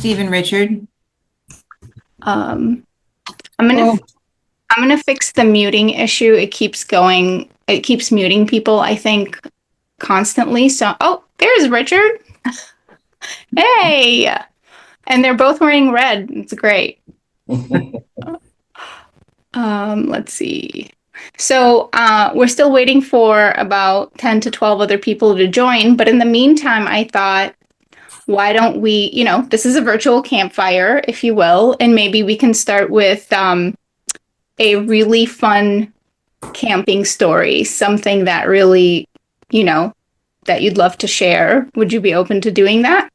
Steve and Richard. I'm gonna fix the muting issue. It keeps going. It keeps muting people, I think, constantly. So, oh, there's Richard. Hey, and they're both wearing red. It's great. Let's see. So we're still waiting for about 10 to 12 other people to join. But in the meantime, I thought, why don't we, this is a virtual campfire, if you will, and maybe we can start with a really fun camping story, something that really, that you'd love to share. Would you be open to doing that?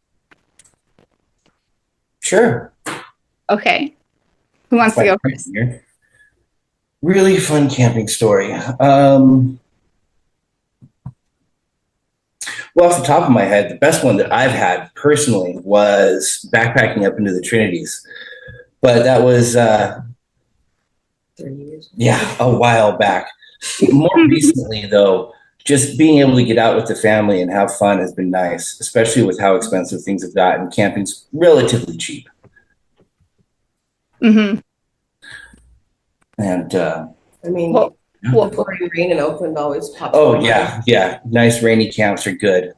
Sure. Okay. Who wants to go first? Really fun camping story. Well, off the top of my head, the best one that I've had personally was backpacking up into the Trinities. But that was, 30 years. Yeah, a while back. More recently, though, just being able to get out with the family and have fun has been nice, especially with how expensive things have gotten. Camping's relatively cheap. Mm-hmm. And pouring rain in Oakland always pops. Oh yeah. Nice rainy camps are good.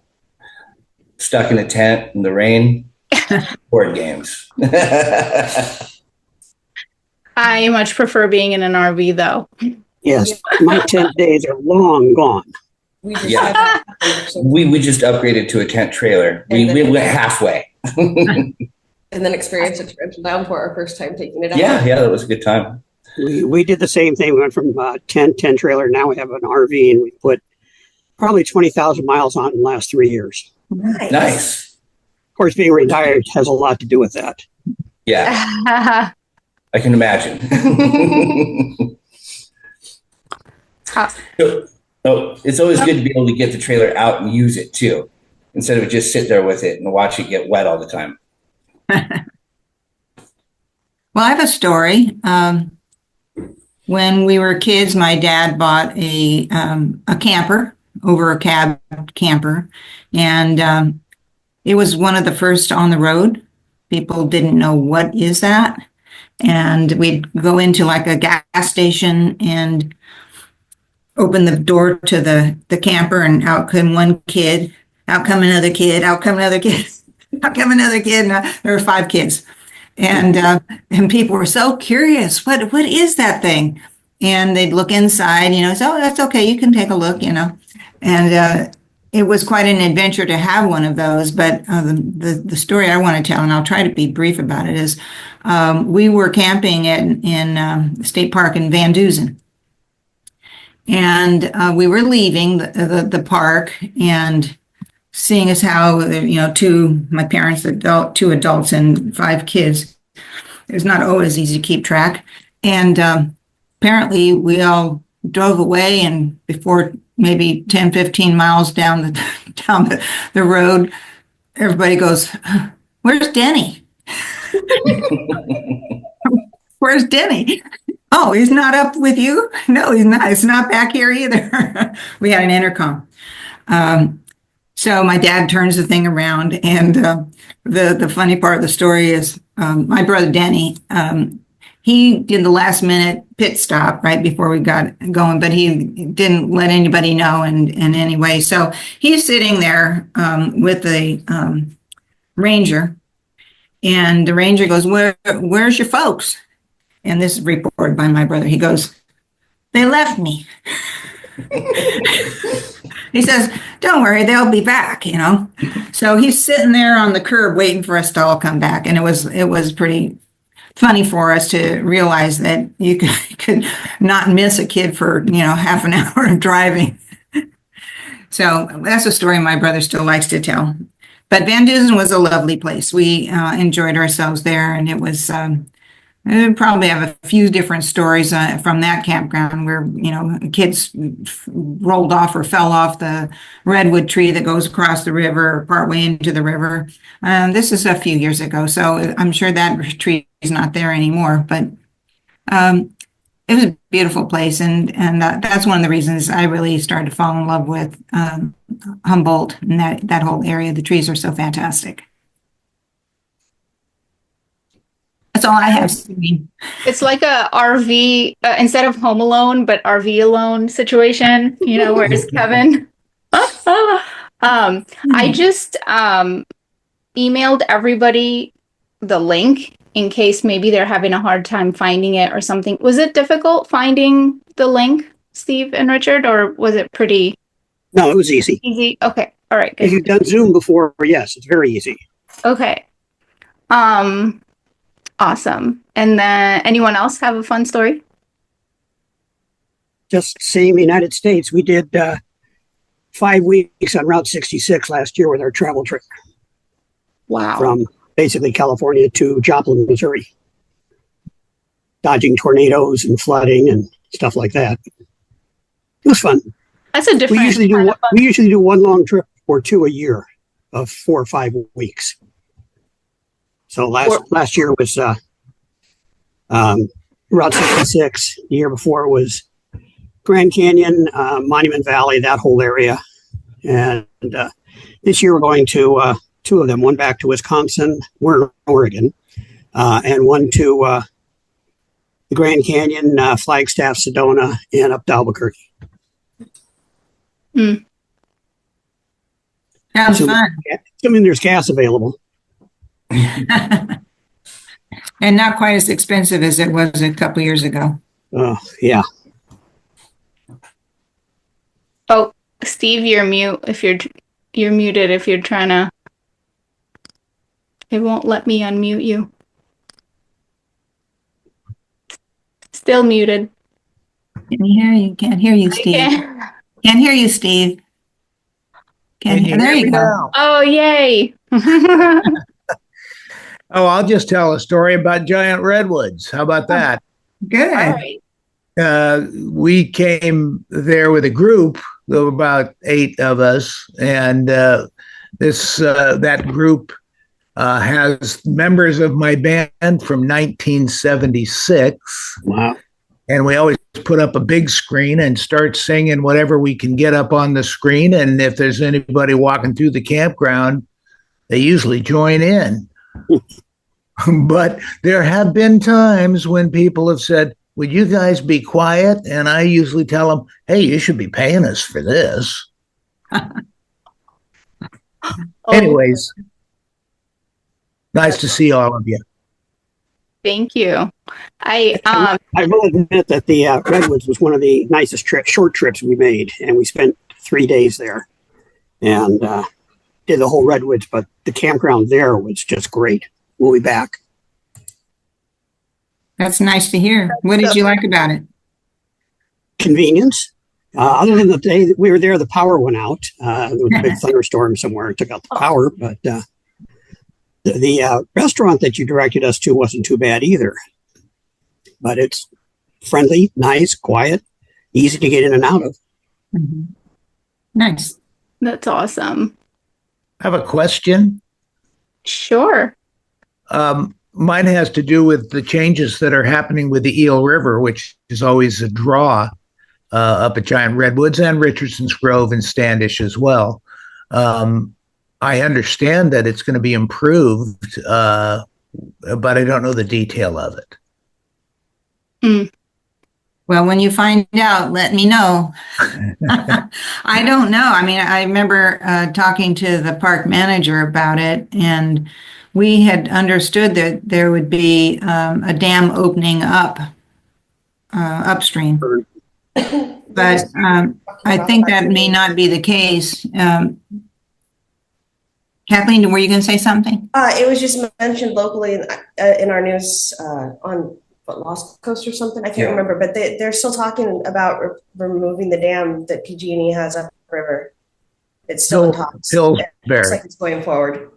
Stuck in a tent in the rain, board games. I much prefer being in an RV, though. Yes, my tent days are long gone. We just upgraded to a tent trailer. We went halfway. And then experienced a torrential downpour our first time taking it out. Yeah, that was a good time. We did the same thing. We went from tent trailer. Now we have an RV, and we put probably 20,000 miles on it in the last 3 years. Nice. Of course, being retired has a lot to do with that. Yeah. I can imagine. It's always good to be able to get the trailer out and use it too, instead of just sit there with it and watch it get wet all the time. Well, I have a story. When we were kids, my dad bought a camper, over a cab camper, and it was one of the first on the road. People didn't know what is that, and we'd go into like a gas station and open the door to the camper, and out come one kid, out come another kid, out come another kid, out come another kid, and there were 5 kids. And people were so curious, what is that thing? And they'd look inside, so, oh, that's okay, you can take a look, and it was quite an adventure to have one of those. But the story I want to tell, and I'll try to be brief about it, is we were camping in the state park in Van Dusen. And we were leaving the park, and seeing as how, my parents, 2 adults and 5 kids, it's not always easy to keep track. And apparently we all drove away, and before maybe 10, 15 miles down the road, everybody goes, "Where's Denny?" "Where's Denny?" "Oh, he's not up with you?" "No, he's not. It's not back here either." We had an intercom. So my dad turns the thing around, and the funny part of the story is my brother Denny, he did the last minute pit stop right before we got going, but he didn't let anybody know. And anyway, so he's sitting there with the ranger, and the ranger goes, where's your folks?" And this is reported by my brother. He goes, "They left me." He says, "Don't worry, they'll be back," So he's sitting there on the curb waiting for us to all come back. And it was pretty funny for us to realize that you could not miss a kid for, half an hour of driving. So that's a story my brother still likes to tell. But Van Dusen was a lovely place. We enjoyed ourselves there, and it was... I probably have a few different stories from that campground where, kids rolled off or fell off the redwood tree that goes across the river or partway into the river. This is a few years ago, so I'm sure that tree is not there anymore. But it was a beautiful place, and that's one of the reasons I really started to fall in love with Humboldt and that whole area. The trees are so fantastic. That's all I have, Stevie. It's like a RV instead of Home Alone, but RV Alone situation. Where's Kevin? I just emailed everybody the link in case maybe they're having a hard time finding it or something. Was it difficult finding the link, Steve and Richard, or was it pretty No, it was easy. easy? Okay. All right. If Good. you've done Zoom before, yes, it's very easy. Okay. Awesome. And then anyone else have a fun story? Just same United States. We did 5 weeks on Route 66 last year with our travel trip Wow. from basically California to Joplin, Missouri, dodging tornadoes and flooding and stuff like that. It was fun. That's a different We usually do kind of fun. we usually do one long trip or two a year of 4 or 5 weeks. So last year was Route 66. The year before was Grand Canyon, Monument Valley, that whole area. And this year we're going to two of them, one back to Wisconsin, we're in Oregon, and one to the Grand Canyon, Flagstaff, Sedona, and up to Albuquerque. Mm. Sounds So- fun. Assuming there's gas available. And not quite as expensive as it was a couple years ago. Yeah. Oh, Steve, you're mute. If you're muted, if you're trying to, it won't let me unmute you. Still muted. Can you hear you? Can't hear you, Steve. Yeah. Can't hear you, Steve. Can't hear. There you go. Oh, yay. Oh, I'll just tell a story about Giant Redwoods. How about that? Good. All right. We came there with a group of about 8 of us, and that group has members of my band from 1976, Wow. and we always put up a big screen and start singing whatever we can get up on the screen. And if there's anybody walking through the campground, they usually join in. But there have been times when people have said, would you guys be quiet? And I usually tell them, hey, you should be paying us for this. Anyways, nice to see all of you. Thank you. I will admit that the Redwoods was one of the nicest short trips we made, and we spent 3 days there and did the whole Redwoods, but the campground there was just great. We'll be back. That's nice to hear. What did you like about it? Convenience. Other than the day that we were there, the power went out. There was a big thunderstorm somewhere and took out the power, but the restaurant that you directed us to wasn't too bad either. But it's friendly, nice, quiet, easy to get in and out of. Mhm. Nice. That's awesome. I have a question. Sure. Mine has to do with the changes that are happening with the Eel River, which is always a draw up at Giant Redwoods and Richardson's Grove and Standish as well. I understand that it's going to be improved, but I don't know the detail of it. Well, when you find out, let me know. I don't know. I mean, I remember talking to the park manager about it, and we had understood that there would be a dam opening up upstream. But I think that may not be the case. Kathleen, were you going to say something? It was just mentioned locally in our news on Lost Coast or something. I can't remember, but they're still talking about removing the dam that PG&E has up the river. It's still in talks. Pillsbury. Looks like it's going forward.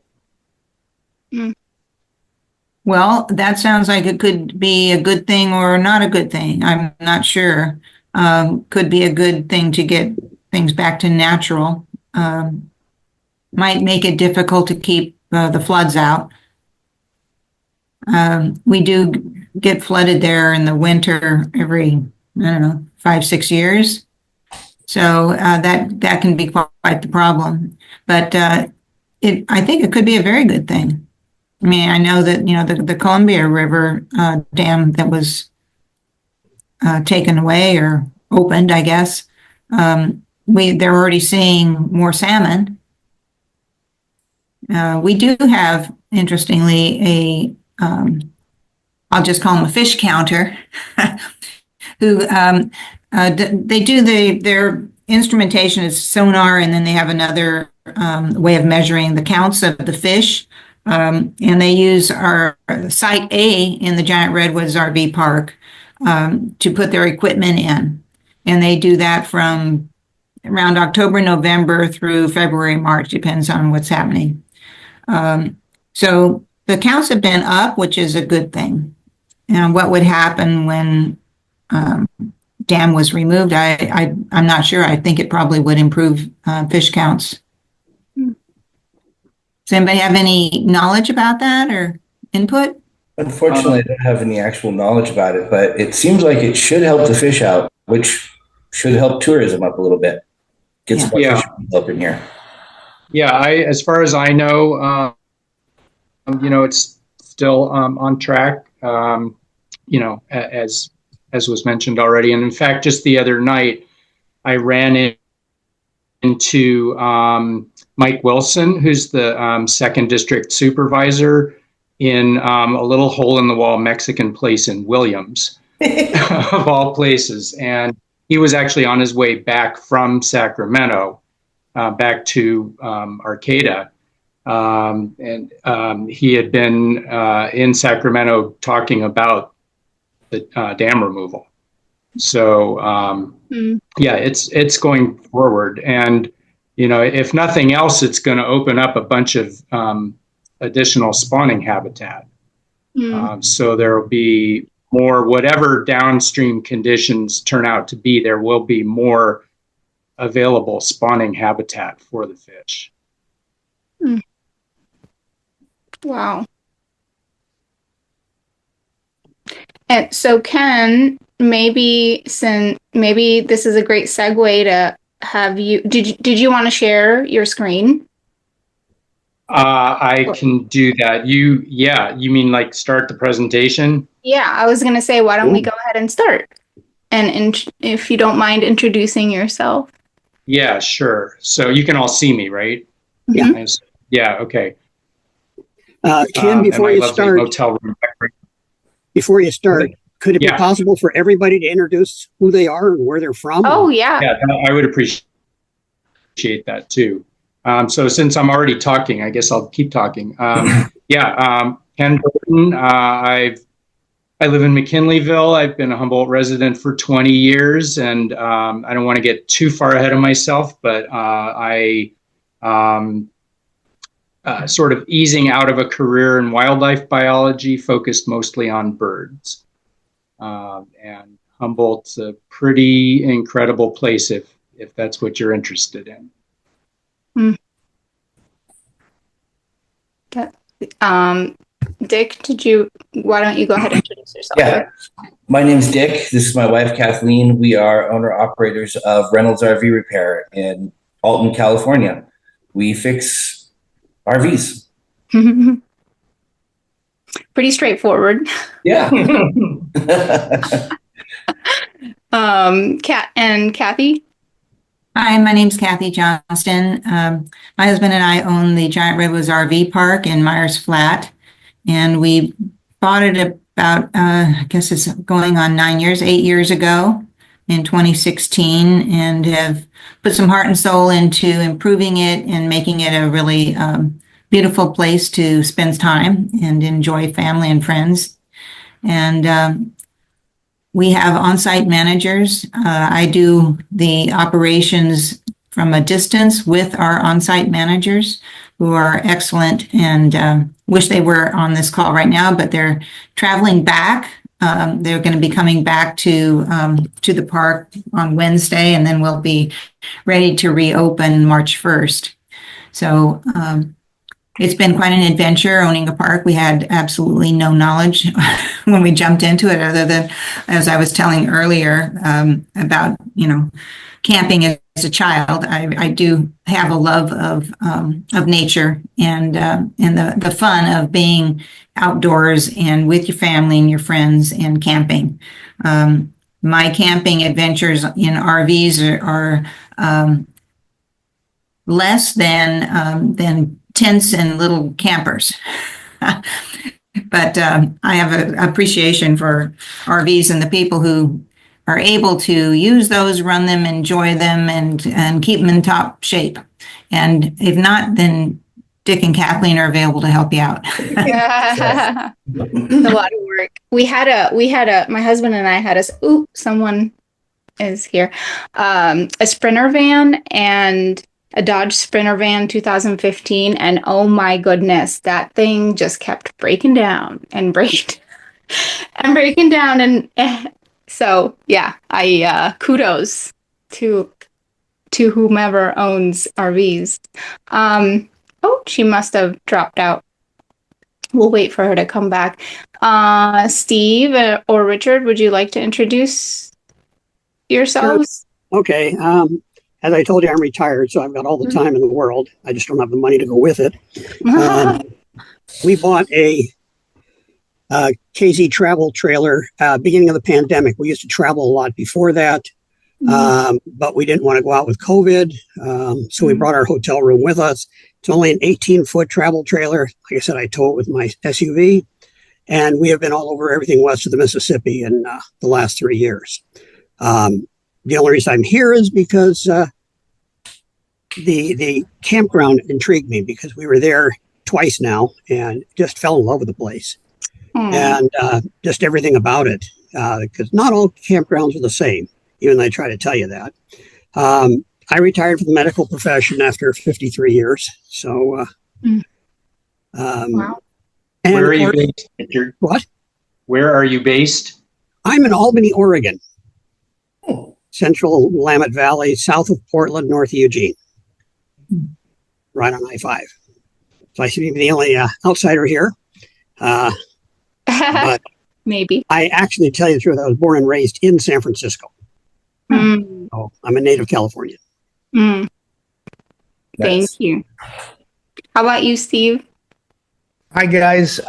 Well, that sounds like it could be a good thing or not a good thing. I'm not sure. Could be a good thing to get things back to natural. Might make it difficult to keep the floods out. We do get flooded there in the winter every, I don't know, 5-6 years. So that can be quite the problem. But I think it could be a very good thing. I mean, I know that, the Columbia River dam that was taken away or opened, I guess, they're already seeing more salmon. We do have, interestingly, I'll just call him a fish counter, who they do their instrumentation is sonar, and then they have another way of measuring the counts of the fish. And they use our Site A in the Giant Redwoods RV Park to put their equipment in. And they do that from around October, November through February, March, depends on what's happening. So the counts have been up, which is a good thing. And what would happen when dam was removed, I'm not sure. I think it probably would improve fish counts. Does anybody have any knowledge about that or input? Unfortunately, I don't have any actual knowledge about it, but it seems like it should help the fish out, which should help tourism up a little bit. Get some more fish up in here. Yeah, as far as I know, it's still on track. As was mentioned already, and in fact, just the other night, I ran into Mike Wilson, who's the second district supervisor in a little hole-in-the-wall Mexican place in Williams, of all places. And he was actually on his way back from Sacramento, back to Arcata. And he had been in Sacramento talking about the dam removal. So, it's going forward. And, if nothing else, it's going to open up a bunch of additional spawning habitat. So there will be more, whatever downstream conditions turn out to be, there will be more available spawning habitat for the fish. Wow. And so Ken, maybe this is a great segue to have you, did you want to share your screen? I can do that. You mean like start the presentation? Yeah, I was going to say, why don't we go ahead and start? And if you don't mind introducing yourself. Yeah, sure. So you can all see me, right? Yeah. Yeah, okay. Ken, before you start, could it be possible for everybody to introduce who they are and where they're from? Oh, yeah. Yeah, I would appreciate that too. So since I'm already talking, I guess I'll keep talking. Ken Burton. I live in McKinleyville. I've been a Humboldt resident for 20 years, and I don't want to get too far ahead of myself, but I sort of easing out of a career in wildlife biology, focused mostly on birds. And Humboldt's a pretty incredible place if that's what you're interested in. Dick, why don't you go ahead and introduce yourself? Yeah, my name's Dick. This is my wife, Kathleen. We are owner-operators of Reynolds RV Repair in Alton, California. We fix RVs. Pretty straightforward. Yeah. Kat and Kathy? Hi, my name's Kathy Johnston. My husband and I own the Giant Redwoods RV Park in Myers Flat, and we bought it about, I guess it's going on 8 years ago in 2016, and have put some heart and soul into improving it and making it a really beautiful place to spend time and enjoy family and friends. And we have on-site managers. I do the operations from a distance with our on-site managers, who are excellent, and wish they were on this call right now, but they're traveling back. They're going to be coming back to the park on Wednesday, and then we'll be ready to reopen March 1st. So It's been quite an adventure owning a park. We had absolutely no knowledge when we jumped into it, other than, as I was telling earlier, about, camping as a child. I do have a love of nature and the fun of being outdoors and with your family and your friends and camping. My camping adventures in RVs are less than tents and little campers. But I have an appreciation for RVs and the people who are able to use those, run them, enjoy them, and keep them in top shape. And if not, then Dick and Kathleen are available to help you out. It's a lot of work. My husband and I had someone is here. A Sprinter van and a Dodge Sprinter van 2015, and oh my goodness, that thing just kept breaking down and breaking down, and so yeah, I kudos to whomever owns RVs. She must have dropped out. We'll wait for her to come back. Steve or Richard, would you like to introduce yourselves? Sure. Okay. As I told you, I'm retired, so I've got all the time in the world. I just don't have the money to go with it. We bought a KZ travel trailer beginning of the pandemic. We used to travel a lot before that, but we didn't want to go out with COVID, so we brought our hotel room with us. It's only an 18-foot travel trailer. Like I said, I tow it with my SUV, and we have been all over everything west of the Mississippi in the last 3 years. The only reason I'm here is because the campground intrigued me, because we were there twice now and just fell in love with the place. And just everything about it, because not all campgrounds are the same, even though I try to tell you that. I retired from the medical profession after 53 years. So, Wow. Where are you based, Richard? What? Where are you based? I'm in Albany, Oregon. Central Willamette Valley, south of Portland, north of Eugene. Right on I-5. So I seem to be the only outsider here. But Maybe. I actually, tell you the truth, I was born and raised in San Francisco. So I'm a native Californian. Thank you. How about you, Steve? Hi, guys.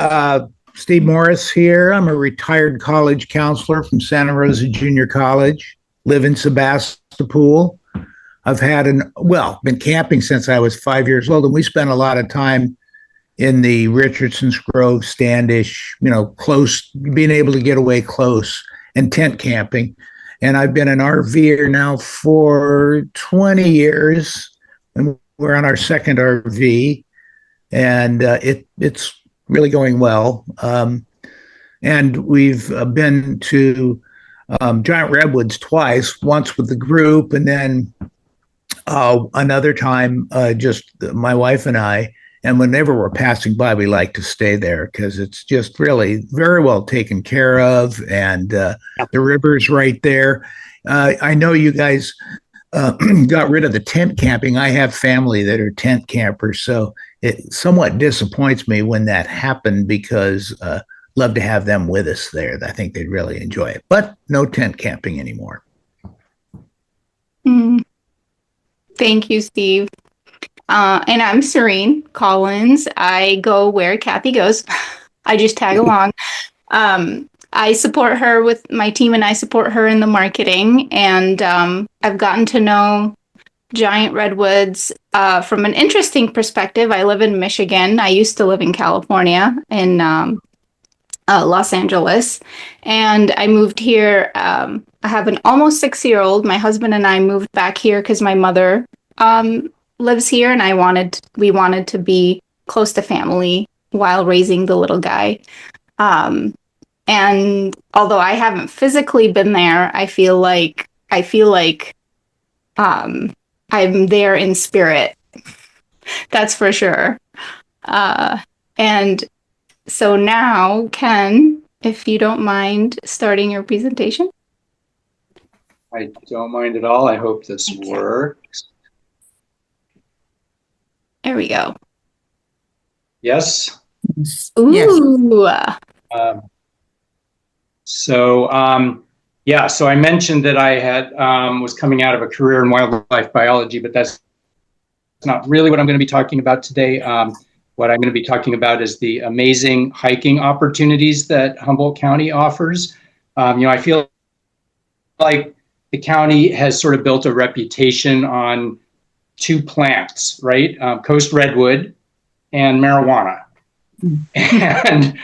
Steve Morris here. I'm a retired college counselor from Santa Rosa Junior College. Live in Sebastopol. I've been camping since I was 5 years old, and we spent a lot of time in the Richardson's Grove, Standish, close, being able to get away close, and tent camping. And I've been an RVer now for 20 years, and we're on our second RV, and it's really going well. And we've been to Giant Redwoods twice, once with the group, and then another time just my wife and I. And whenever we're passing by, we like to stay there because it's just really very well taken care of, and the river's right there. I know you guys got rid of the tent camping. I have family that are tent campers, so it somewhat disappoints me when that happened, because love to have them with us there. I think they'd really enjoy it, but no tent camping anymore. Thank you, Steve. And I'm Serene Collins. I go where Kathy goes. I just tag along. I support her with my team, and I support her in the marketing. And I've gotten to know Giant Redwoods from an interesting perspective. I live in Michigan. I used to live in California, in Los Angeles, and I moved here. I have an almost 6-year-old. My husband and I moved back here because my mother lives here, and we wanted to be close to family while raising the little guy. And although I haven't physically been there, I feel like I'm there in spirit. That's for sure. And so now, Ken, if you don't mind starting your presentation. I don't mind at all. I hope this works. There we go. Yes. Yes. Ooh. So I mentioned that I had was coming out of a career in wildlife biology, but that's not really what I'm going to be talking about today. What I'm going to be talking about is the amazing hiking opportunities that Humboldt County offers. I feel like the county has sort of built a reputation on two plants, right? Coast redwood and marijuana. And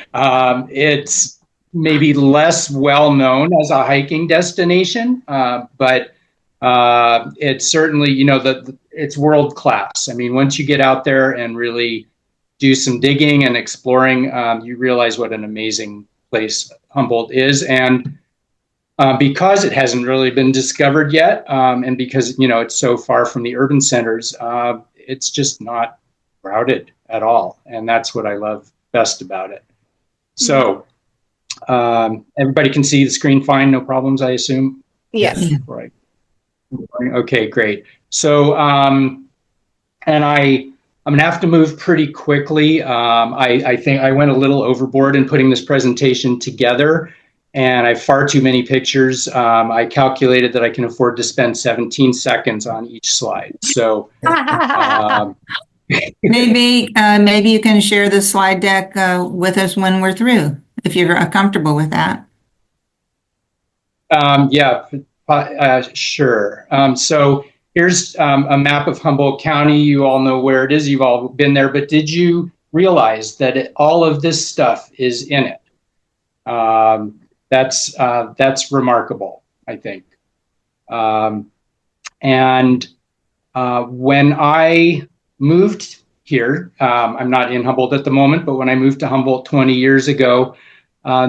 it's maybe less well known as a hiking destination, but it's certainly, it's world class. I mean, once you get out there and really do some digging and exploring, you realize what an amazing place Humboldt is. And because it hasn't really been discovered yet, and because, it's so far from the urban centers, it's just not crowded at all. And that's what I love best about it. So everybody can see the screen fine, no problems, I assume? Yes. Right. Okay, great. So, and I'm going to have to move pretty quickly. I think I went a little overboard in putting this presentation together, and I have far too many pictures. I calculated that I can afford to spend 17 seconds on each slide. So maybe you can share the slide deck with us when we're through, if you're comfortable with that. Sure. So here's a map of Humboldt County. You all know where it is. You've all been there. But did you realize that all of this stuff is in it? That's remarkable, I think. And when I moved here, I'm not in Humboldt at the moment, but when I moved to Humboldt 20 years ago,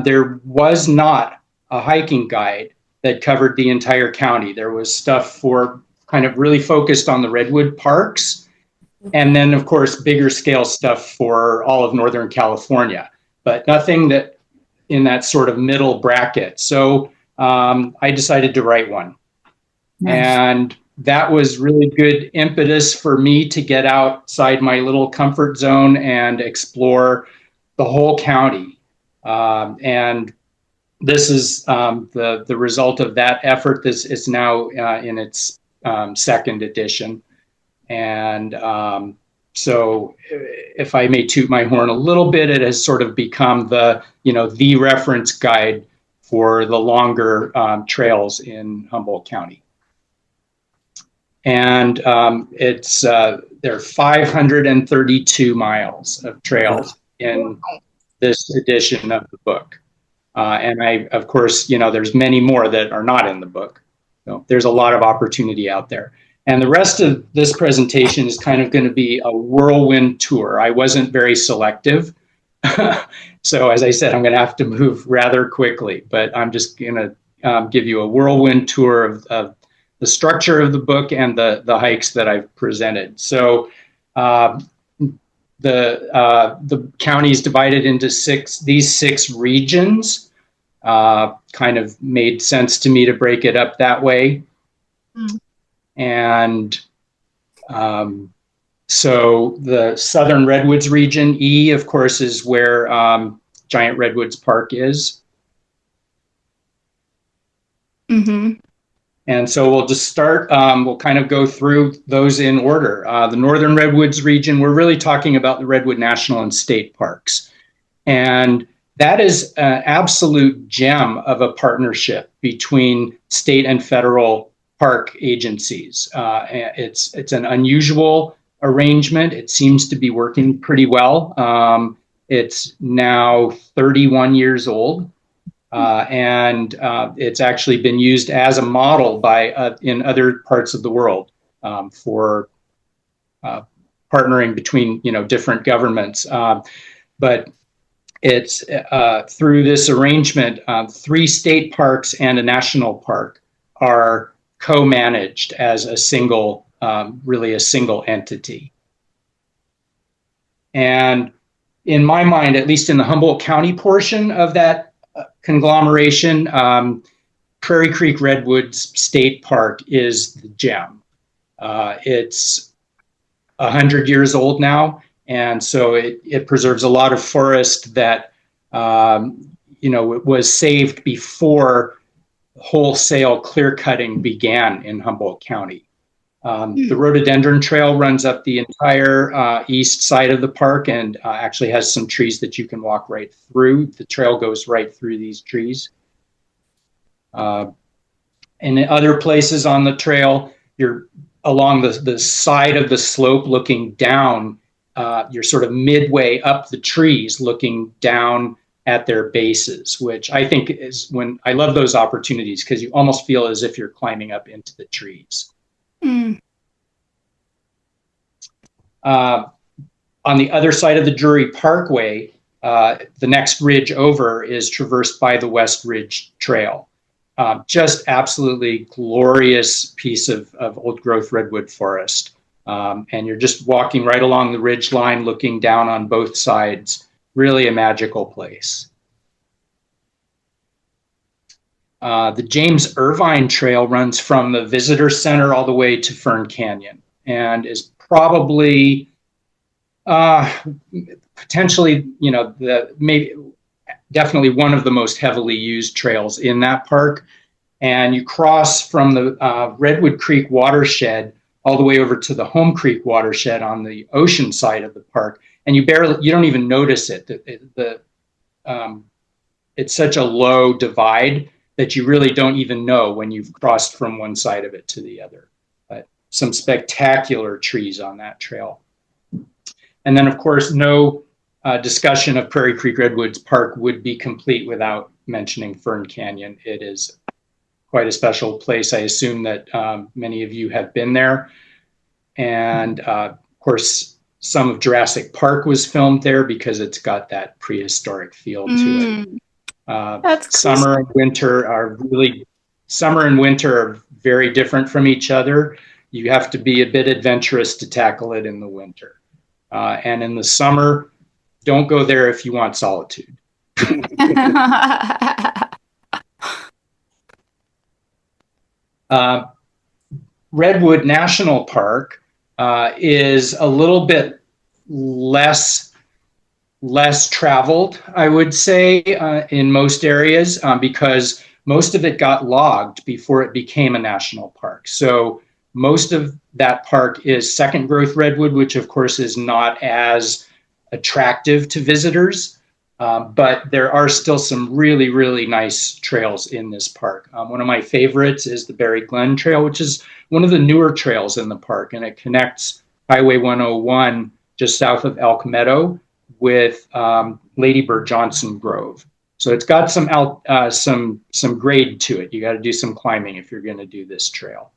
there was not a hiking guide that covered the entire county. There was stuff for kind of really focused on the redwood parks, and then of course bigger scale stuff for all of Northern California, but nothing that in that sort of middle bracket. So I decided to write one. Nice. And that was really good impetus for me to get outside my little comfort zone and explore the whole county. And this is the result of that effort. This is now in its second edition. And so if I may toot my horn a little bit, it has sort of become the reference guide for the longer trails in Humboldt County. And there are 532 miles of trails in this edition of the book. And of course, there's many more that are not in the book. So there's a lot of opportunity out there. And the rest of this presentation is kind of going to be a whirlwind tour. I wasn't very selective. So as I said, I'm going to have to move rather quickly, but I'm just going to give you a whirlwind tour of the structure of the book and the hikes that I've presented. So the county is divided into these six regions. Kind of made sense to me to break it up that way. And so the Southern Redwoods region, E, of course, is where Giant Redwoods Park is. Mm-hmm. And so we'll just start, we'll kind of go through those in order. The Northern Redwoods region, we're really talking about the Redwood National and State Parks. And that is an absolute gem of a partnership between state and federal park agencies. It's an unusual arrangement. It seems to be working pretty well. It's now 31 years old. And it's actually been used as a model by in other parts of the world for partnering between different governments. But it's through this arrangement, 3 state parks and a national park are co-managed as a single, really a single entity. And in my mind, at least in the Humboldt County portion of that conglomeration, Prairie Creek Redwoods State Park is the gem. It's 100 years old now. And so it preserves a lot of forest that, it was saved before wholesale clear cutting began in Humboldt County. The rhododendron trail runs up the entire east side of the park and actually has some trees that you can walk right through. The trail goes right through these trees. And in other places on the trail, you're along the side of the slope looking down. You're sort of midway up the trees looking down at their bases, which I think is when I love those opportunities because you almost feel as if you're climbing up into the trees. On the other side of the Drury Parkway, the next ridge over is traversed by the West Ridge Trail. Just absolutely glorious piece of old growth redwood forest. And you're just walking right along the ridge line, looking down on both sides. Really a magical place. The James Irvine Trail runs from the Visitor Center all the way to Fern Canyon and is probably potentially, definitely one of the most heavily used trails in that park. And you cross from the Redwood Creek watershed all the way over to the Home Creek watershed on the ocean side of the park. And you don't even notice it. It's such a low divide that you really don't even know when you've crossed from one side of it to the other. But some spectacular trees on that trail. And then, of course, no discussion of Prairie Creek Redwoods Park would be complete without mentioning Fern Canyon. It is quite a special place. I assume that many of you have been there. And of course, some of Jurassic Park was filmed there because it's got that prehistoric feel to it. That's cool. Summer and winter are very different from each other. You have to be a bit adventurous to tackle it in the winter. And in the summer, don't go there if you want solitude. Redwood National Park is a little bit less traveled, I would say, in most areas because most of it got logged before it became a national park. So most of that park is second growth redwood, which of course is not as attractive to visitors, but there are still some really, really nice trails in this park. One of my favorites is the Berry Glen Trail, which is one of the newer trails in the park, and it connects Highway 101 just south of Elk Meadow with Lady Bird Johnson Grove. So it's got some grade to it. You got to do some climbing if you're going to do this trail.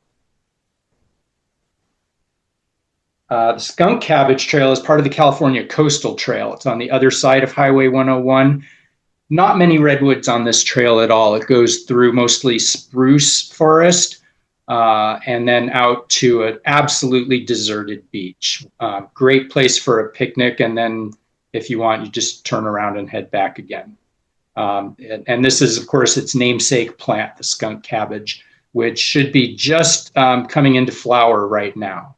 The Skunk Cabbage Trail is part of the California Coastal Trail. It's on the other side of Highway 101. Not many redwoods on this trail at all. It goes through mostly spruce forest and then out to an absolutely deserted beach. Great place for a picnic, and then if you want, you just turn around and head back again. And this is, of course, its namesake plant, the skunk cabbage, which should be just coming into flower right now.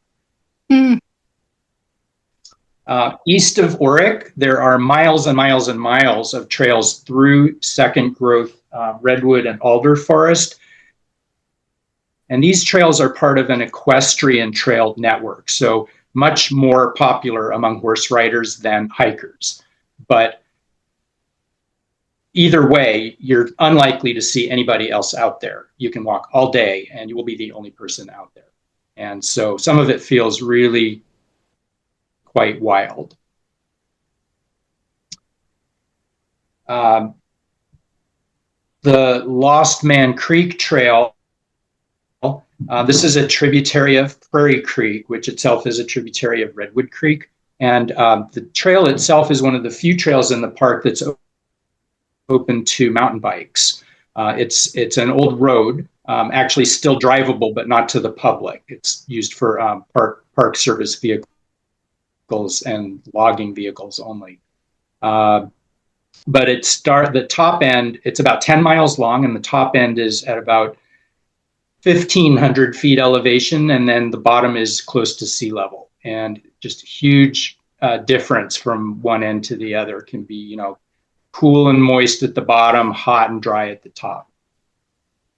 East of Orick, there are miles and miles and miles of trails through second growth redwood and alder forest. And these trails are part of an equestrian trail network, so much more popular among horse riders than hikers. But either way, you're unlikely to see anybody else out there. You can walk all day and you will be the only person out there. And so some of it feels really quite wild. The Lost Man Creek Trail, this is a tributary of Prairie Creek, which itself is a tributary of Redwood Creek. And the trail itself is one of the few trails in the park that's open to mountain bikes. It's an old road, actually still drivable, but not to the public. It's used for park service vehicles and logging vehicles only. But the top end, it's about 10 miles long, and the top end is at about 1,500 feet elevation, and then the bottom is close to sea level. And just huge, difference from one end to the other. It can be, you know, cool and moist at the bottom, hot and dry at the top.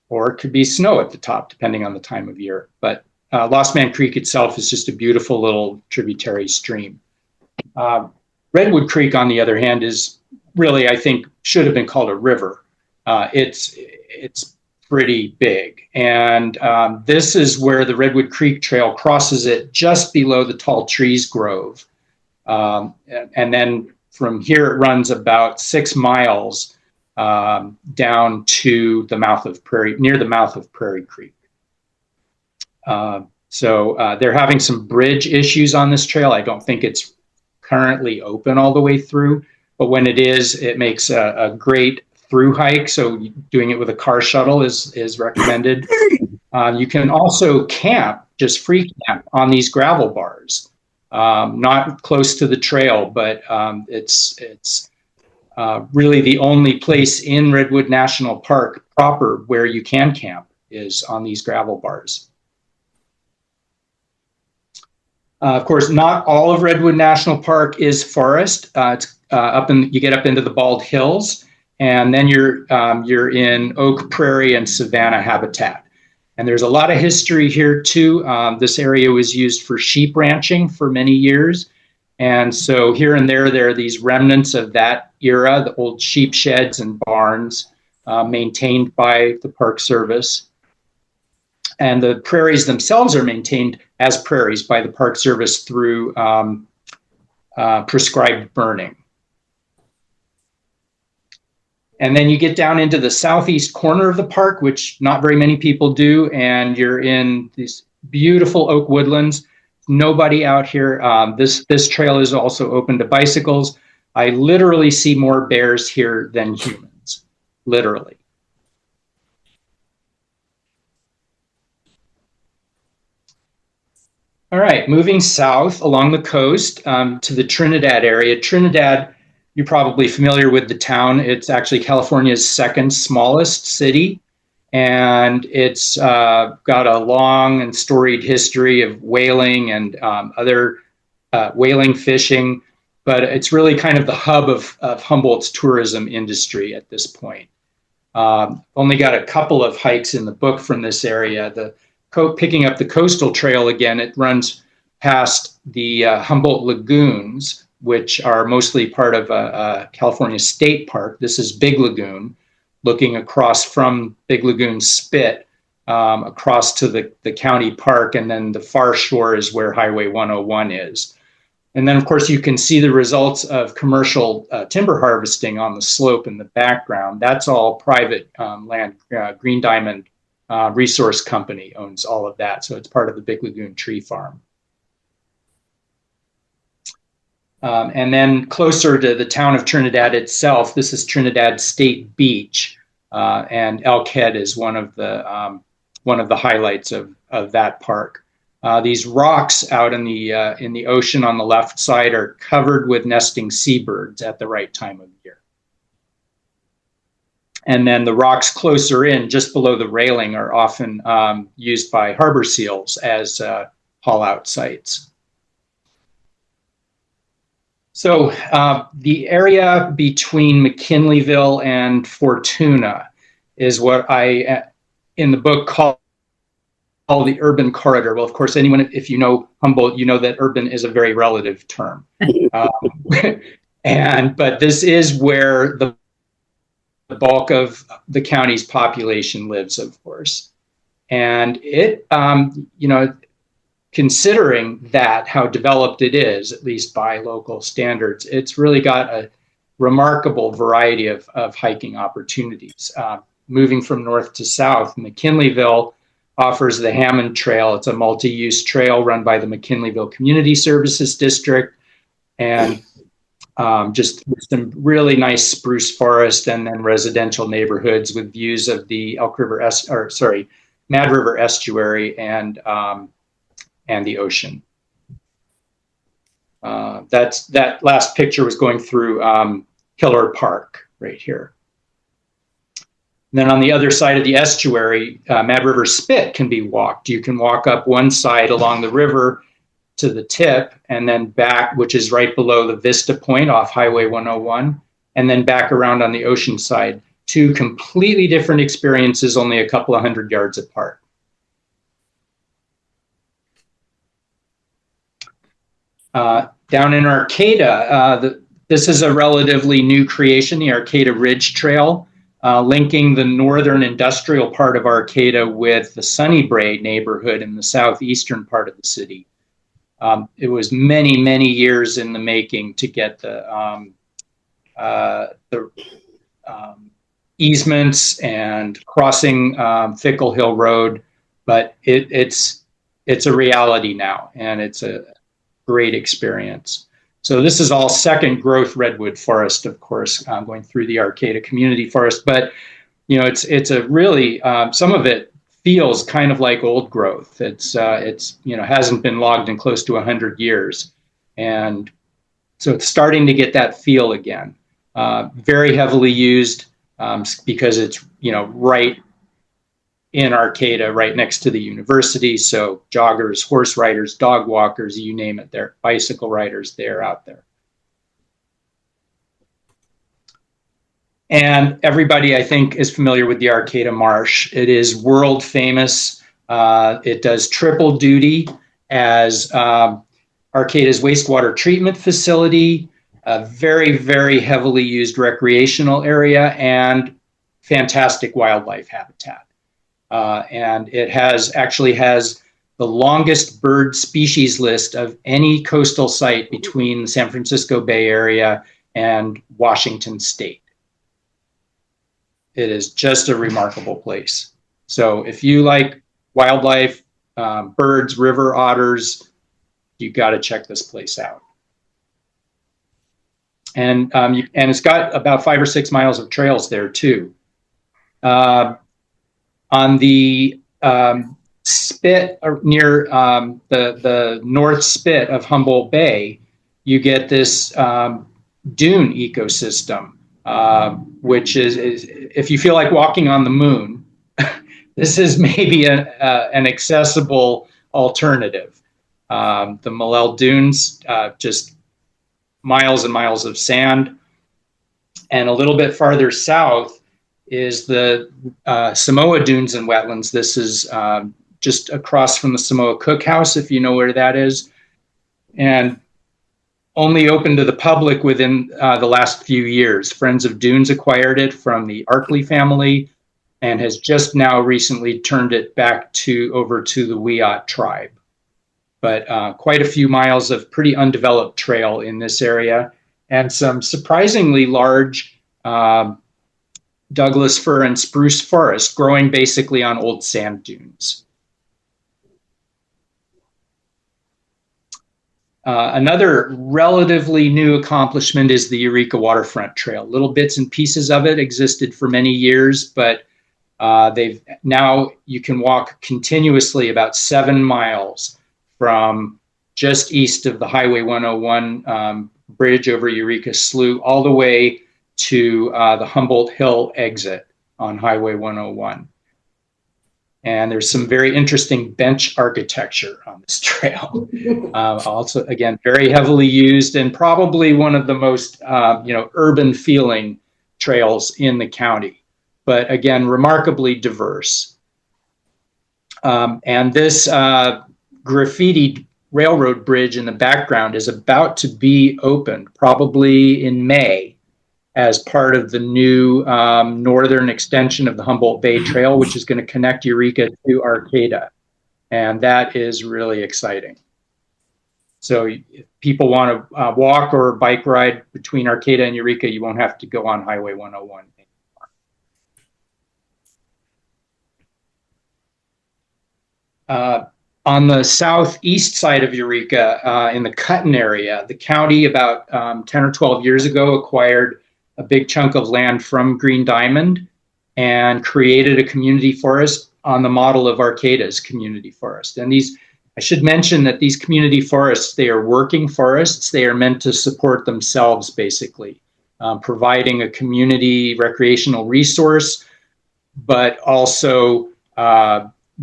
Or it could be snow at the top, depending on the time of year. But Lost Man Creek itself is just a beautiful little tributary stream. Redwood Creek, on the other hand, is really, I think, should have been called a river. It's pretty big. And this is where the Redwood Creek Trail crosses it just below the Tall Trees Grove. And then from here, it runs about 6 miles down to the mouth of near the mouth of Prairie Creek. So they're having some bridge issues on this trail. I don't think it's currently open all the way through, but when it is, it makes a great through hike. So doing it with a car shuttle is recommended. You can also camp, just free camp on these gravel bars, not close to the trail, but it's really the only place in Redwood National Park proper where you can camp is on these gravel bars. Of course, not all of Redwood National Park is forest. It's you get up into the Bald Hills, and then you're in oak, prairie, and savanna habitat. And there's a lot of history here too. This area was used for sheep ranching for many years. And so here and there are these remnants of that era, the old sheep sheds and barns maintained by the Park Service. And the prairies themselves are maintained as prairies by the Park Service through prescribed burning. And then you get down into the southeast corner of the park, which not very many people do, and you're in these beautiful oak woodlands. Nobody out here. This trail is also open to bicycles. I literally see more bears here than humans, literally. All right, moving south along the coast to the Trinidad area. Trinidad, you're probably familiar with the town. It's actually California's second smallest city, and it's got a long and storied history of whaling and other whaling fishing, but it's really kind of the hub of Humboldt's tourism industry at this point. Only got a couple of hikes in the book from this area. Picking up the coastal trail again, it runs past the Humboldt Lagoons, which are mostly part of a California state park. This is Big Lagoon, looking across from Big Lagoon Spit across to the county park, and then the far shore is where Highway 101 is. And then, of course, you can see the results of commercial timber harvesting on the slope in the background. That's all private land. Green Diamond Resource Company owns all of that, so it's part of the Big Lagoon Tree Farm. And then closer to the town of Trinidad itself, this is Trinidad State Beach, and Elk Head is one of the highlights of that park. These rocks out in the ocean on the left side are covered with nesting seabirds at the right time of year. And then the rocks closer in, just below the railing, are often used by harbor seals as haul-out sites. So the area between McKinleyville and Fortuna is what I, in the book, call the urban corridor. Well, of course, anyone, if you know Humboldt, you know that urban is a very relative term. But this is where the bulk of the county's population lives, of course. And it, considering that, how developed it is, at least by local standards, it's really got a remarkable variety of hiking opportunities. Moving from north to south, McKinleyville offers the Hammond Trail. It's a multi-use trail run by the McKinleyville Community Services District, and just some really nice spruce forest and then residential neighborhoods with views of the Mad River estuary and the ocean. That last picture was going through Hiller Park right here. And then on the other side of the estuary, Mad River Spit can be walked. You can walk up one side along the river to the tip and then back, which is right below the Vista Point off Highway 101, and then back around on the ocean side. Two completely different experiences, only a couple of 100 yards apart. Down in Arcata, this is a relatively new creation, the Arcata Ridge Trail, linking the northern industrial part of Arcata with the Sunnybrae neighborhood in the southeastern part of the city. It was many, many years in the making to get the easements and crossing Fickle Hill Road, but it's a reality now, and it's a great experience. So this is all second growth redwood forest, of course, going through the Arcata Community Forest. But it's a really some of it feels kind of like old growth. It's hasn't been logged in close to 100 years, and so it's starting to get that feel again. Very heavily used because it's right in Arcata, right next to the university. So joggers, horse riders, dog walkers, you name it, they're bicycle riders, they're out there. And everybody, I think, is familiar with the Arcata Marsh. It is world famous. It does triple duty as Arcata's wastewater treatment facility, a very, very heavily used recreational area, and fantastic wildlife habitat. And it actually has the longest bird species list of any coastal site between the San Francisco Bay Area and Washington State. It is just a remarkable place. So if you like wildlife, birds, river otters, you got to check this place out. And it's got about 5 or 6 miles of trails there too. On the spit near the north spit of Humboldt Bay, you get this dune ecosystem, which is if you feel like walking on the moon, this is maybe an accessible alternative. The Malel Dunes, just miles and miles of sand. And a little bit farther south is the Samoa Dunes and Wetlands. This is just across from the Samoa Cookhouse, if you know where that is. And only open to the public within the last few years. Friends of Dunes acquired it from the Arkley family and has just now recently turned it back over to the Wiyot tribe. But quite a few miles of pretty undeveloped trail in this area, and some surprisingly large Douglas fir and spruce forest growing basically on old sand dunes. Another relatively new accomplishment is the Eureka Waterfront Trail. Little bits and pieces of it existed for many years, but you can walk continuously about 7 miles from just east of the Highway 101 bridge over Eureka Slough all the way to the Humboldt Hill exit on Highway 101. And there's some very interesting bench architecture on this trail. Also, again, very heavily used and probably one of the most urban feeling trails in the county, but again, remarkably diverse. And this graffitied railroad bridge in the background is about to be opened, probably in May, as part of the new northern extension of the Humboldt Bay Trail, which is going to connect Eureka to Arcata. And that is really exciting. So if people want to walk or bike ride between Arcata and Eureka, you won't have to go on Highway 101 anymore. On the southeast side of Eureka, in the Cutton area, the county about 10 or 12 years ago acquired a big chunk of land from Green Diamond and created a community forest on the model of Arcata's community forest. And I should mention that these community forests, they are working forests. They are meant to support themselves, basically, providing a community recreational resource, but also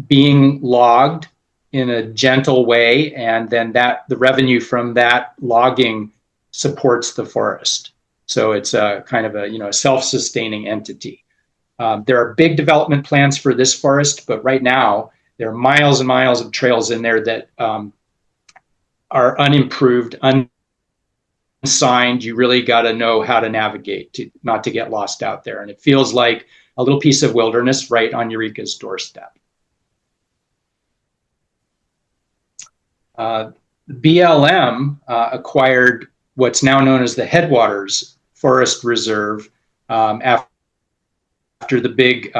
being logged in a gentle way, and then the revenue from that logging supports the forest. So it's a kind of a self-sustaining entity. There are big development plans for this forest, but right now there are miles and miles of trails in there that are unimproved, unsigned. You really got to know how to navigate not to get lost out there. And it feels like a little piece of wilderness right on Eureka's doorstep. BLM acquired what's now known as the Headwaters Forest Reserve after the big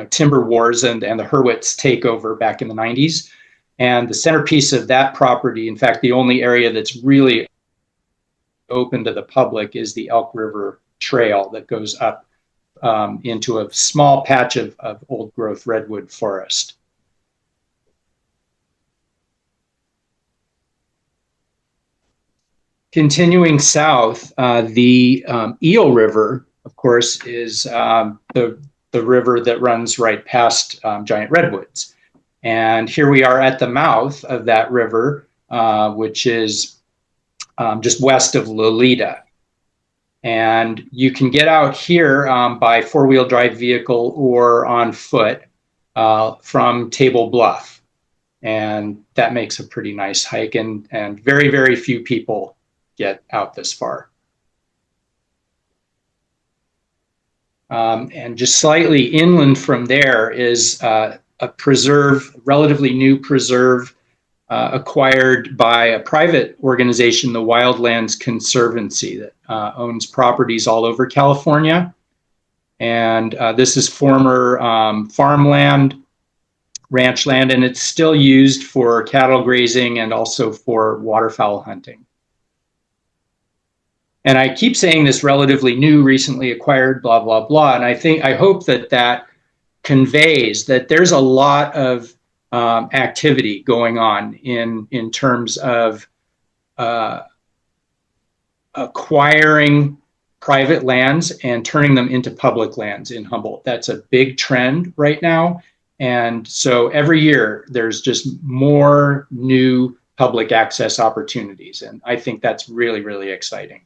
timber wars and the Hurwitz takeover back in the 90s. And the centerpiece of that property, in fact, the only area that's really open to the public, is the Elk River Trail that goes up into a small patch of old growth redwood forest. Continuing south, the Eel River, of course, is the river that runs right past Giant Redwoods. And here we are at the mouth of that river, which is just west of Lolita. And you can get out here by four-wheel drive vehicle or on foot from Table Bluff. And that makes a pretty nice hike, and very, very few people get out this far. And just slightly inland from there is a preserve, relatively new preserve, acquired by a private organization, the Wildlands Conservancy, that owns properties all over California. And this is former farmland, ranch land, and it's still used for cattle grazing and also for waterfowl hunting. And I keep saying this relatively new, recently acquired, blah, blah, blah. And I hope that conveys that there's a lot of activity going on in terms of acquiring private lands and turning them into public lands in Humboldt. That's a big trend right now. And so every year there's just more new public access opportunities. And I think that's really, really exciting.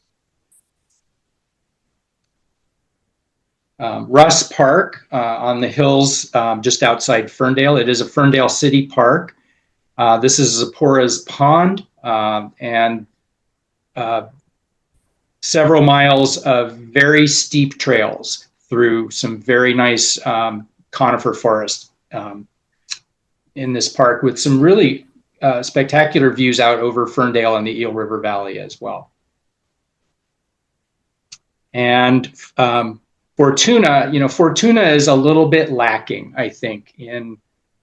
Russ Park on the hills just outside Ferndale. It is a Ferndale City Park. This is Zipporah's Pond and several miles of very steep trails through some very nice conifer forest in this park, with some really spectacular views out over Ferndale and the Eel River Valley as well. And Fortuna, Fortuna is a little bit lacking, I think, in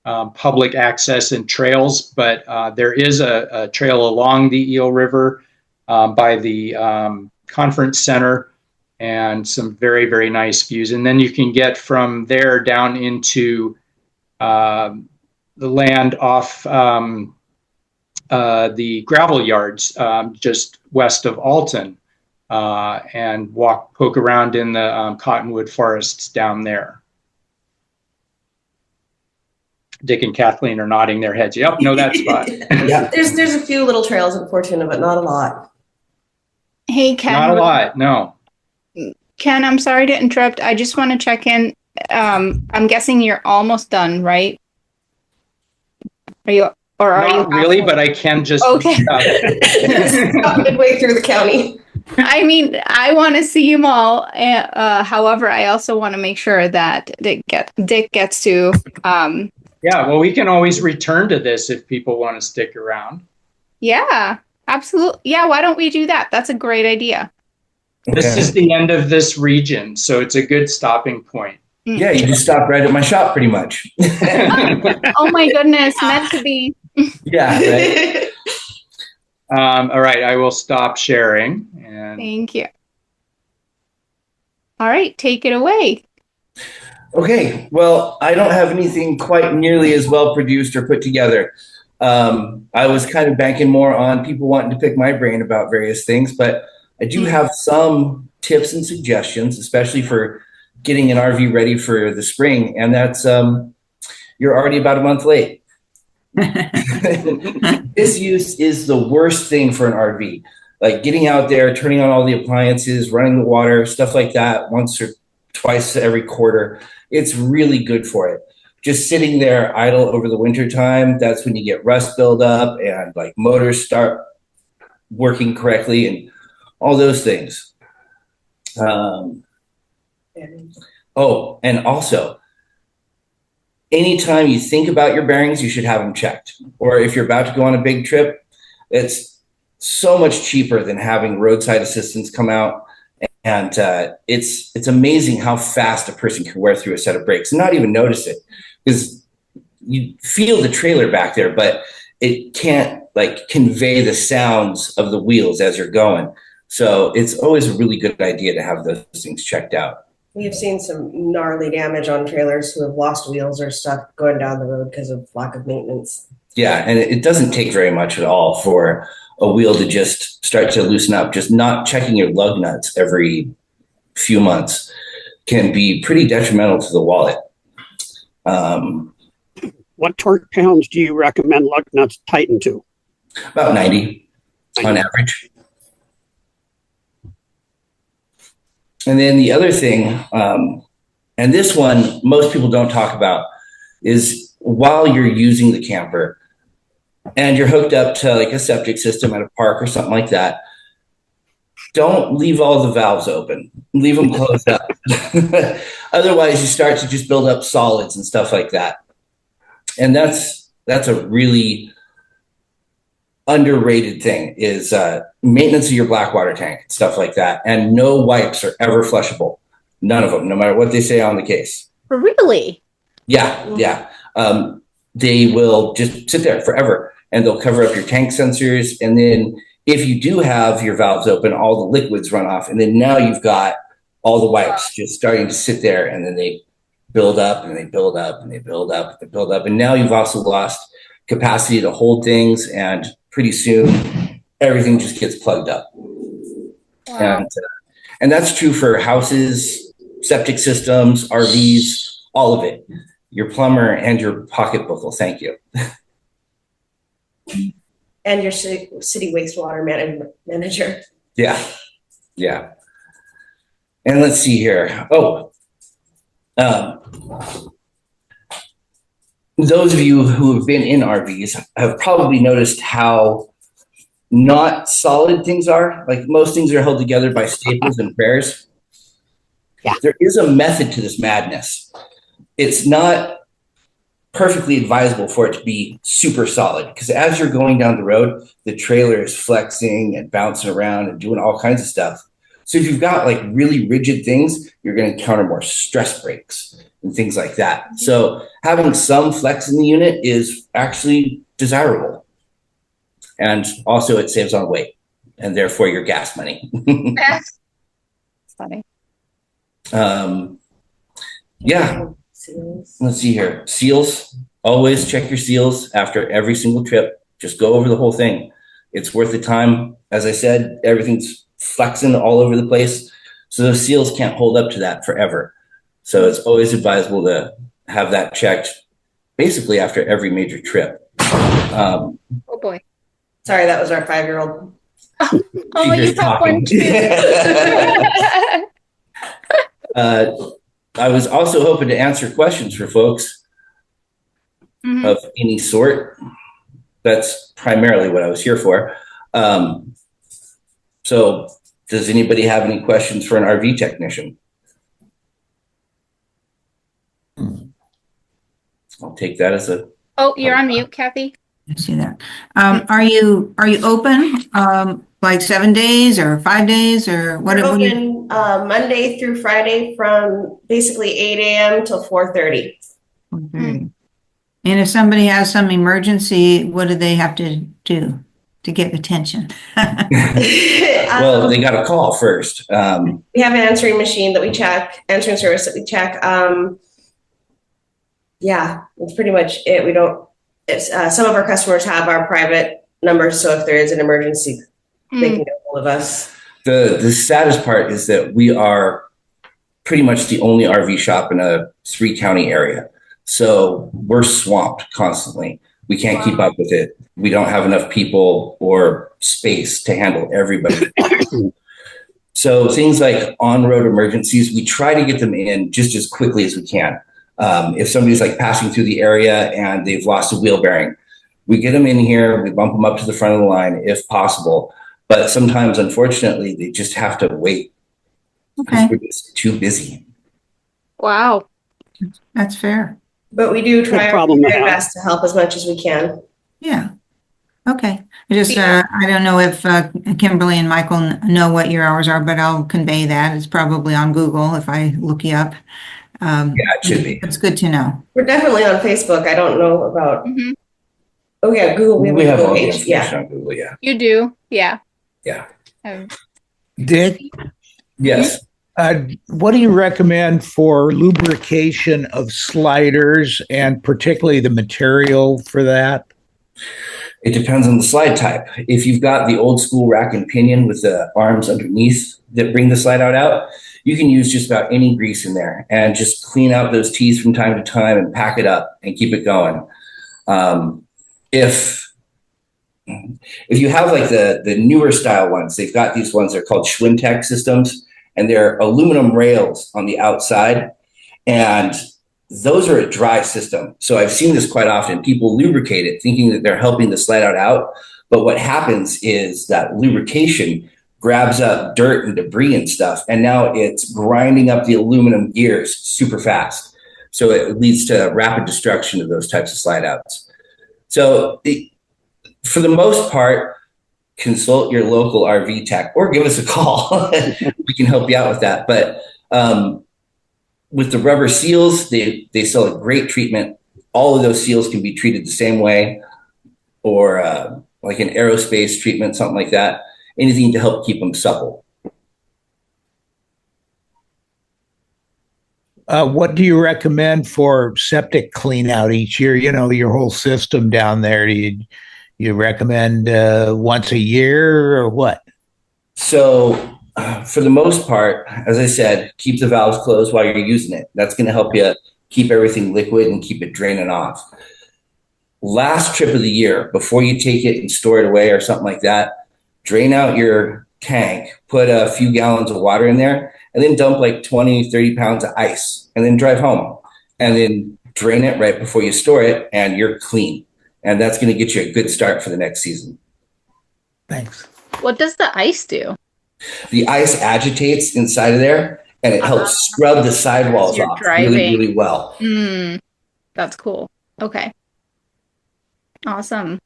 public access and trails, but there is a trail along the Eel River by the conference center, and some very, very nice views. And then you can get from there down into the land off the gravel yards just west of Alton. And poke around in the cottonwood forests down there. Dick and Kathleen are nodding their heads. Yep, know that spot. Yeah. There's a few little trails in Fortuna, but not a lot. Hey, Ken. Not a lot, no. Ken, I'm sorry to interrupt. I just want to check in. I'm guessing you're almost done, right? Are you? Or are Not you really, but I can just. Okay. Midway through the county. I mean, I want to see them all. However, I also want to make sure that Dick gets to. Yeah, well, we can always return to this if people want to stick around. Yeah, absolutely. Yeah, why don't we do that? That's a great idea. This is the end of this region, so it's a good stopping point. Yeah, you just stop right at my shop, pretty much. Oh my goodness, meant to be. Yeah. Right. All right, I will stop sharing. And Thank you. All right, take it away. Okay, well, I don't have anything quite nearly as well produced or put together. I was kind of banking more on people wanting to pick my brain about various things, but I do have some tips and suggestions, especially for getting an RV ready for the spring. And that's, you're already about a month late. Misuse is the worst thing for an RV. Like getting out there, turning on all the appliances, running the water, stuff like that once or twice every quarter. It's really good for it. Just sitting there idle over the winter time, that's when you get rust buildup and like motors start working correctly and all those things. And also, anytime you think about your bearings, you should have them checked. Or if you're about to go on a big trip, it's so much cheaper than having roadside assistance come out. And it's amazing how fast a person can wear through a set of brakes and not even notice it, because you feel the trailer back there, but it can't like convey the sounds of the wheels as you're going. So it's always a really good idea to have those things checked out. We've seen some gnarly damage on trailers who have lost wheels or stuff going down the road because of lack of maintenance. Yeah, and it doesn't take very much at all for a wheel to just start to loosen up. Just not checking your lug nuts every few months can be pretty detrimental to the wallet. What torque pounds do you recommend lug nuts tighten to? About 90 on average. And then the other thing, and this one most people don't talk about, is while you're using the camper and you're hooked up to like a septic system at a park or something like that, don't leave all the valves open. Leave them closed up. Otherwise, you start to just build up solids and stuff like that. And that's a really underrated thing, is maintenance of your black water tank and stuff like that. And no wipes are ever flushable. None of them, no matter what they say on the case. Really? Yeah. They will just sit there forever, and they'll cover up your tank sensors. And then if you do have your valves open, all the liquids run off. And then now you've got all the wipes just starting to sit there, and then they build up and they build up and they build up and they build up. And now you've also lost capacity to hold things, and pretty soon everything just gets plugged up. Wow. And that's true for houses, septic systems, RVs, all of it. Your plumber and your pocketbook will thank you. And your city wastewater manager. Yeah. And let's see here. Those of you who have been in RVs have probably noticed how not solid things are. Like most things are held together by staples and prayers. Yeah. There is a method to this madness. It's not perfectly advisable for it to be super solid, because as you're going down the road, the trailer is flexing and bouncing around and doing all kinds of stuff. So if you've got like really rigid things, you're going to encounter more stress breaks and things like that. So having some flex in the unit is actually desirable. And also it saves on weight and therefore your gas money. That's funny. Yeah. Seals. Let's see here. Seals. Always check your seals after every single trip. Just go over the whole thing. It's worth the time. As I said, everything's flexing all over the place. So those seals can't hold up to that forever. So it's always advisable to have that checked basically after every major trip. Oh boy. Sorry, that was our 5-year-old. Oh, you have one too. I was also hoping to answer questions for folks of any sort. That's primarily what I was here for. So does anybody have any questions for an RV technician? I'll take that as a... Oh, you're on mute, Kathy. I see that. Are you open like 7 days or 5 days or what? We're open Monday through Friday from basically 8 a.m. till 4:30. And if somebody has some emergency, what do they have to do to get attention? Well, they got to call first. We have an answering machine that we check, answering service that we check. Yeah, that's pretty much it. We don't. Some of our customers have our private numbers, so if there is an emergency, they can get hold of us. The saddest part is that we are pretty much the only RV shop in a 3-county area. So we're swamped constantly. We can't keep up with it. We don't have enough people or space to handle everybody. So things like on-road emergencies, we try to get them in just as quickly as we can. If somebody's like passing through the area and they've lost a wheel bearing, we get them in here, we bump them up to the front of the line if possible. But sometimes, unfortunately, they just have to wait. Okay. We're just too busy. Wow. That's fair. But we do try Good our problem to very have. best to help as much as we can. Yeah. Okay. I don't know if Kimberly and Michael know what your hours are, but I'll convey that. It's probably on Google if I look you up. Yeah, it should be. It's good to know. We're definitely on Facebook. I don't know about. Mhm. Oh yeah, Google. We a have Google all the page. information Yeah. on Google, yeah. You do? Yeah. Yeah. Um, Dick, Yes. what do you recommend for lubrication of sliders and particularly the material for that? It depends on the slide type. If you've got the old school rack and pinion with the arms underneath that bring the slide out, you can use just about any grease in there and just clean out those teeth from time to time and pack it up and keep it going. If you have like the newer style ones, they've got these ones, they're called Schwintek systems, and they're aluminum rails on the outside. And those are a dry system. So I've seen this quite often. People lubricate it thinking that they're helping the slide out. But what happens is that lubrication grabs up dirt and debris and stuff. And now it's grinding up the aluminum gears super fast. So it leads to rapid destruction of those types of slide outs. So for the most part, consult your local RV tech or give us a call. We can help you out with that. But with the rubber seals, they sell a great treatment. All of those seals can be treated the same way, or like an aerospace treatment, something like that. Anything to help keep them supple. What do you recommend for septic clean out each year? You know, your whole system down there. Do you recommend once a year or what? So for the most part, as I said, keep the valves closed while you're using it. That's going to help you keep everything liquid and keep it draining off. Last trip of the year, before you take it and store it away or something like that, drain out your tank, put a few gallons of water in there, and then dump like 20, 30 pounds of ice, and then drive home. And then drain it right before you store it, and you're clean. And that's going to get you a good start for the next season. Thanks. What does the ice do? The ice agitates inside of there, and it helps scrub the sidewalls You're off driving. really, really well. That's cool. Okay. Awesome.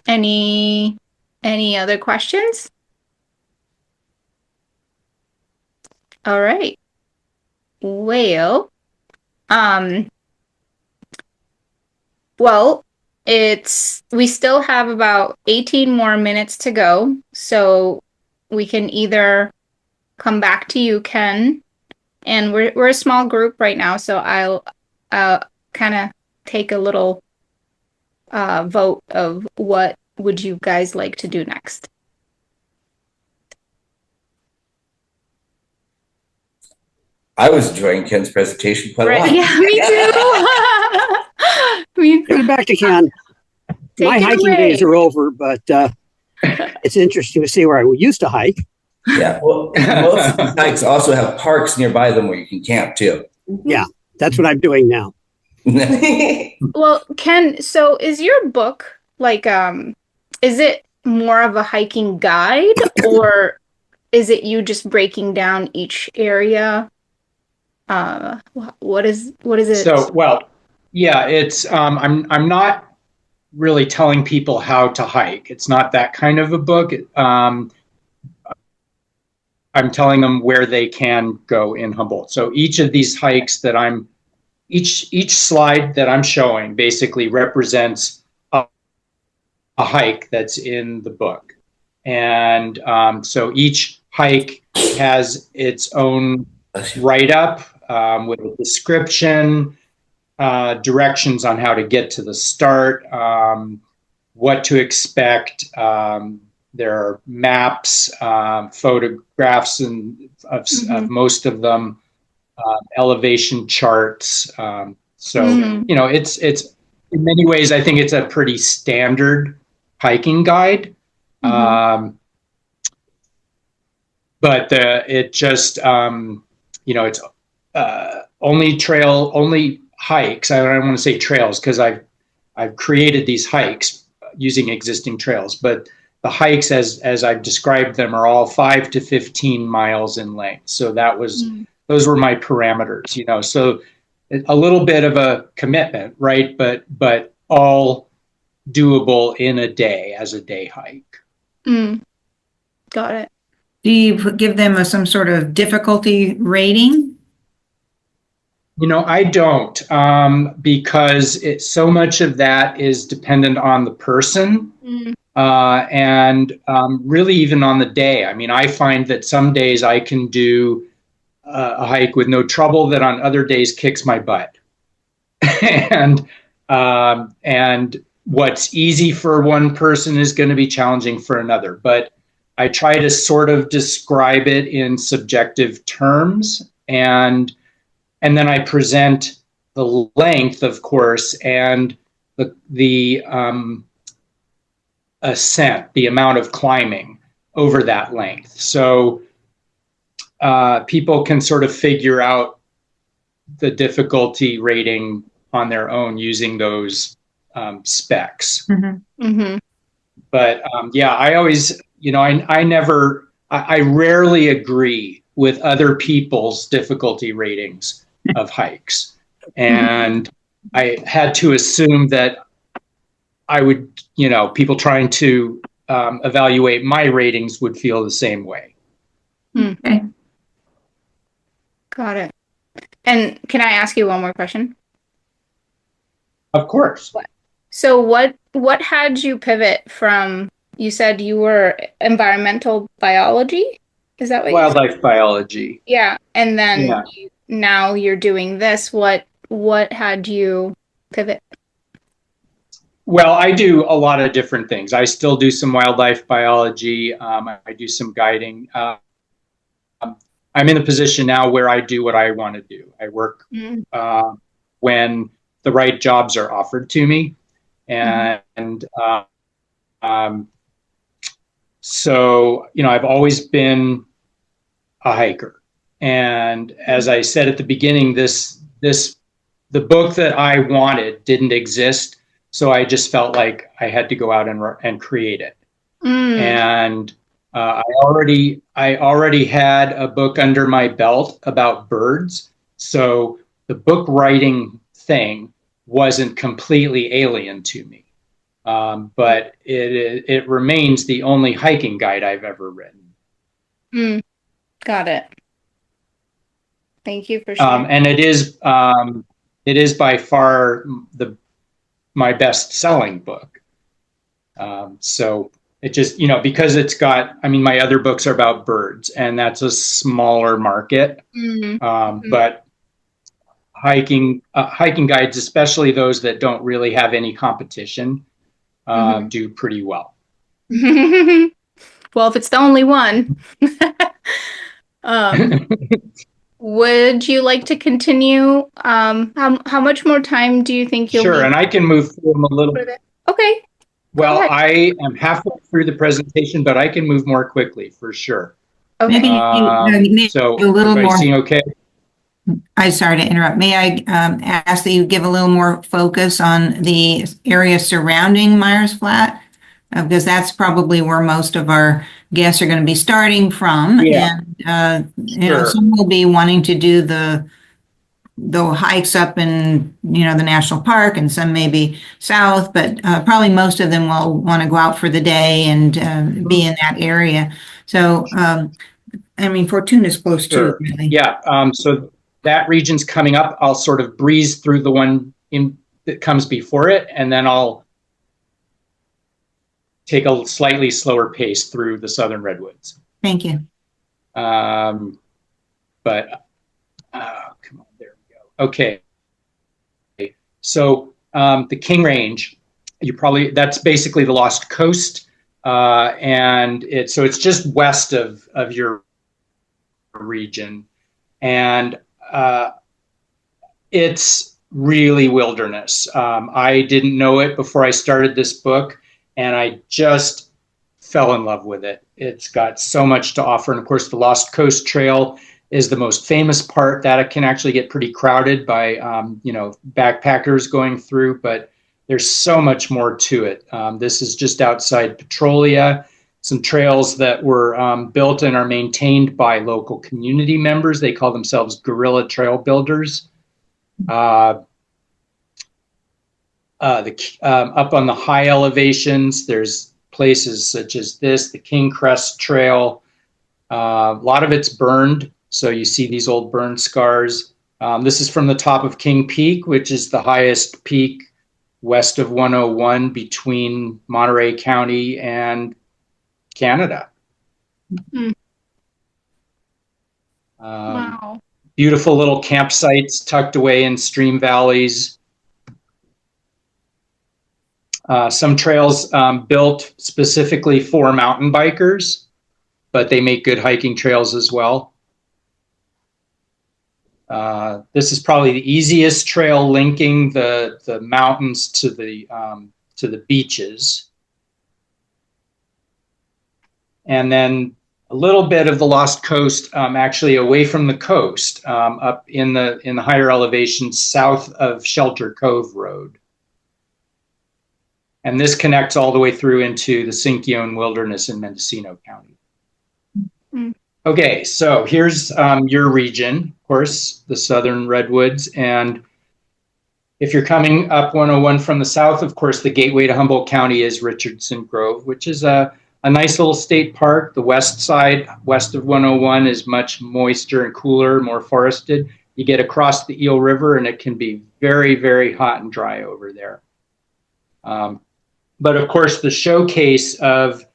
Any other questions? All right. Well, we still have about 18 more minutes to go, so we can either come back to you, Ken, and we're a small group right now, so I'll kind of take a little vote of what would you guys like to do next. I was enjoying Ken's presentation quite a lot. Yeah, me too. Give it back to Ken. My hiking days are over, but it's interesting to see where I used to hike. Yeah, well, most of these hikes also have parks nearby them where you can camp too. Yeah, that's what I'm doing now. Well, Ken, so is your book like is it more of a hiking guide or is it you just breaking down each area? What is it? So, well, yeah, it's I'm not really telling people how to hike. It's not that kind of a book. I'm telling them where they can go in Humboldt. So each of these hikes that each slide that I'm showing basically represents a hike that's in the book. And so each hike has its own write-up with a description, directions on how to get to the start, what to expect. There are maps, photographs of most of them, elevation charts. So, you know, it's in many ways, I think it's a pretty standard hiking guide. But it just, it's only hikes. I don't want to say trails because I've created these hikes using existing trails, but the hikes as I've described them are all 5 to 15 miles in length. So those were my parameters, so a little bit of a commitment, right? But all doable in a day as a day hike. Got it. Do you give them some sort of difficulty rating? I don't, because so much of that is dependent on the person, and really even on the day. I mean, I find that some days I can do a hike with no trouble that on other days kicks my butt. and what's easy for one person is going to be challenging for another. But I try to sort of describe it in subjective terms, and then I present the length, of course, and the ascent, the amount of climbing over that length. So people can sort of figure out the difficulty rating on their own using those specs. But I always, I rarely agree with other people's difficulty ratings of hikes. And I had to assume that I would, people trying to evaluate my ratings would feel the same way. Okay. Got it. And can I ask you one more question? Of course. So what had you pivot from, you said you were environmental biology? Is that what Wildlife biology. Yeah. And then now you're doing this. What had you pivot? Well, I do a lot of different things. I still do some wildlife biology. I do some guiding. I'm in a position now where I do what I want to do. I work when the right jobs are offered to me. And so, I've always been a hiker. And as I said at the beginning, the book that I wanted didn't exist. So I just felt like I had to go out and create it. And I already had a book under my belt about birds. So the book writing thing wasn't completely alien to me. But it remains the only hiking guide I've ever written. Got it. Thank you for sharing. And it is by far my best-selling book. So it just, because it's got, my other books are about birds, and that's a smaller market. But hiking guides, especially those that don't really have any competition, do pretty well. Well, if it's the only one. Would you like to continue? How much more time do you think you'll Sure, and I can move through them a little bit. Okay. Well, I am halfway through the presentation, but I can move more quickly for sure. Okay. Maybe So a little more. Okay? I'm sorry to interrupt. May I ask that you give a little more focus on the area surrounding Myers Flat? Because that's probably where most of our guests are going to be starting from. Yeah. And, Sure. some will be wanting to do the hikes up in, the national park, and some maybe south, but probably most of them will want to go out for the day and be in that area. So, Fortuna's close Sure. too, really. Yeah. So that region's coming up. I'll sort of breeze through the one that comes before it, and then I'll take a slightly slower pace through the southern redwoods. Thank you. Come on, there we go. Okay. So the King Range, that's basically the Lost Coast, and it's just west of your region, and it's really wilderness. I didn't know it before I started this book, and I just fell in love with it. It's got so much to offer. And of course, the Lost Coast Trail is the most famous part. That it can actually get pretty crowded by, backpackers going through, but there's so much more to it. This is just outside Petrolia. Some trails that were built and are maintained by local community members. They call themselves guerrilla trail builders. Up on the high elevations, there's places such as this, the King Crest Trail. A lot of it's burned, so you see these old burn scars. This is from the top of King Peak, which is the highest peak west of 101 between Monterey County and Canada. Mm-hmm. Wow. Beautiful little campsites tucked away in stream valleys. Some trails built specifically for mountain bikers, but they make good hiking trails as well. This is probably the easiest trail linking the mountains to the beaches. And then a little bit of the Lost Coast, actually away from the coast, up in the higher elevations south of Shelter Cove Road. And this connects all the way through into the Sinkyone Wilderness in Mendocino County. Mm. Okay, so here's your region, of course, the Southern Redwoods. And if you're coming up 101 from the south, of course, the gateway to Humboldt County is Richardson Grove, which is a nice little state park. The west side, west of 101, is much moister and cooler, more forested. You get across the Eel River, and it can be very, very hot and dry over there. But of course, the showcase of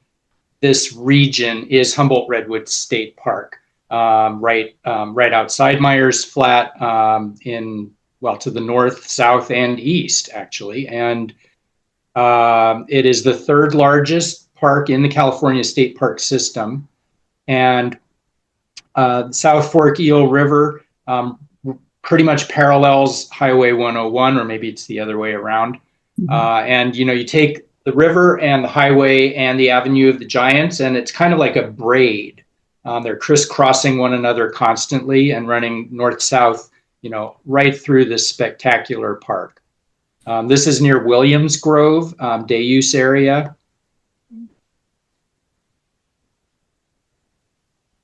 this region is Humboldt Redwoods State Park, right outside Myers Flat, to the north, south, and east, actually. And it is the third largest park in the California State Park system. And South Fork Eel River pretty much parallels Highway 101, or maybe it's the other way around. Mm-hmm. And you take the river and the highway and the Avenue of the Giants, and it's kind of like a braid. They're crisscrossing one another constantly and running north-south, right through this spectacular park. This is near Williams Grove, day use area.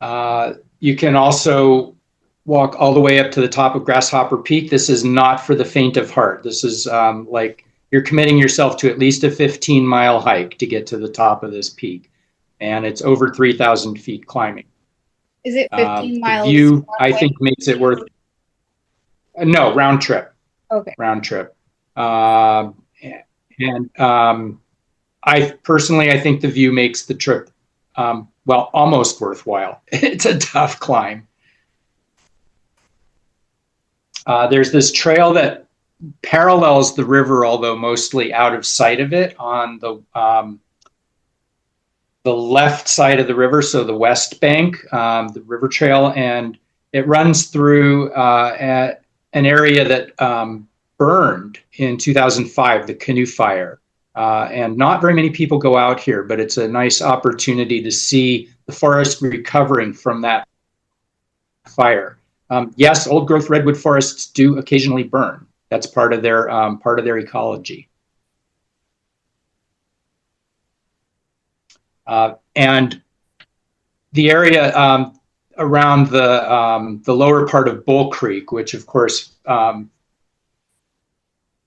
You can also walk all the way up to the top of Grasshopper Peak. This is not for the faint of heart. This is like you're committing yourself to at least a 15-mile hike to get to the top of this peak. And it's over 3,000 feet climbing. Is it 15 miles? The view, I think, makes it worth no, round trip. Okay. Round trip. I personally, I think the view makes the trip, almost worthwhile. It's a tough climb. There's this trail that parallels the river, although mostly out of sight of it, on the left side of the river, so the west bank, the river trail, and it runs through an area that burned in 2005, the Canoe Fire. And not very many people go out here, but it's a nice opportunity to see the forest recovering from that fire. Yes, old growth redwood forests do occasionally burn. That's part of their ecology. And the area around the lower part of Bull Creek, which of course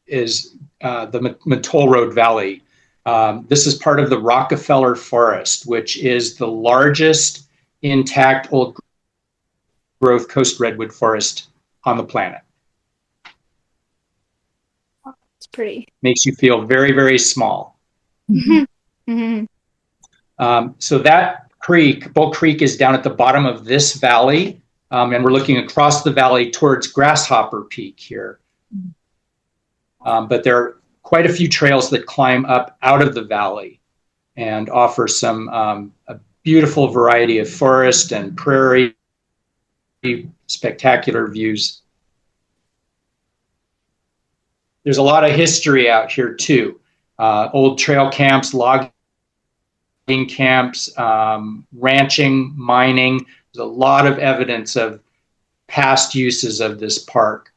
is the Mattole Road Valley. This is part of the Rockefeller Forest, which is the largest intact old growth coast redwood forest on the planet. It's pretty. Makes you feel very, very small. Mm-hmm. Mm-hmm. So that creek, Bull Creek, is down at the bottom of this valley, and we're looking across the valley towards Grasshopper Peak here. But there are quite a few trails that climb up out of the valley and offer some a beautiful variety of forest and prairie, spectacular views. there's a lot of history out here too. Old trail camps, logging camps, ranching, mining. There's a lot of evidence of past uses of this park.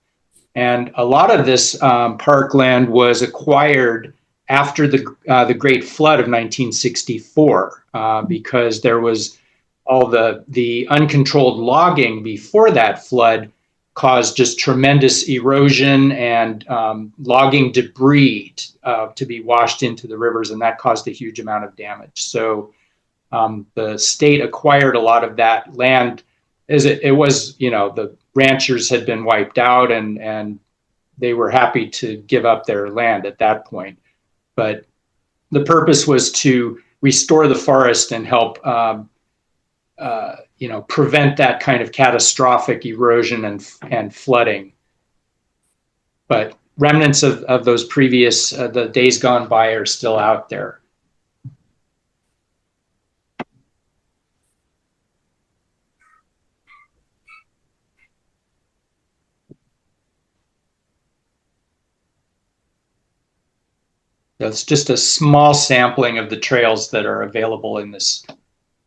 And a lot of this parkland was acquired after the Great Flood of 1964 because there was all the uncontrolled logging before that flood caused just tremendous erosion and logging debris to be washed into the rivers, and that caused a huge amount of damage. So the state acquired a lot of that land as it was, the ranchers had been wiped out and they were happy to give up their land at that point. But the purpose was to restore the forest and help prevent that kind of catastrophic erosion and flooding. But remnants of those previous, the days gone by are still out there. It's just a small sampling of the trails that are available in this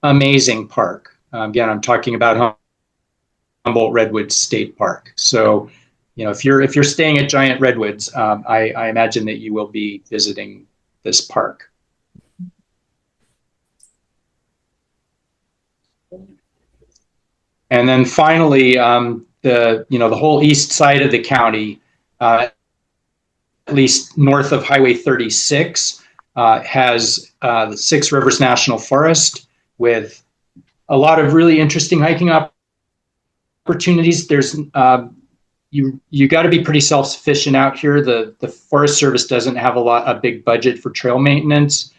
amazing park. Again, I'm talking about Humboldt Redwoods State Park. So, if you're staying at Giant Redwoods, I imagine that you will be visiting this park. And then finally, the whole east side of the county, at least north of Highway 36, has the Six Rivers National Forest with a lot of really interesting hiking opportunities. There's you got to be pretty self-sufficient out here. The Forest Service doesn't have a big budget for trail maintenance,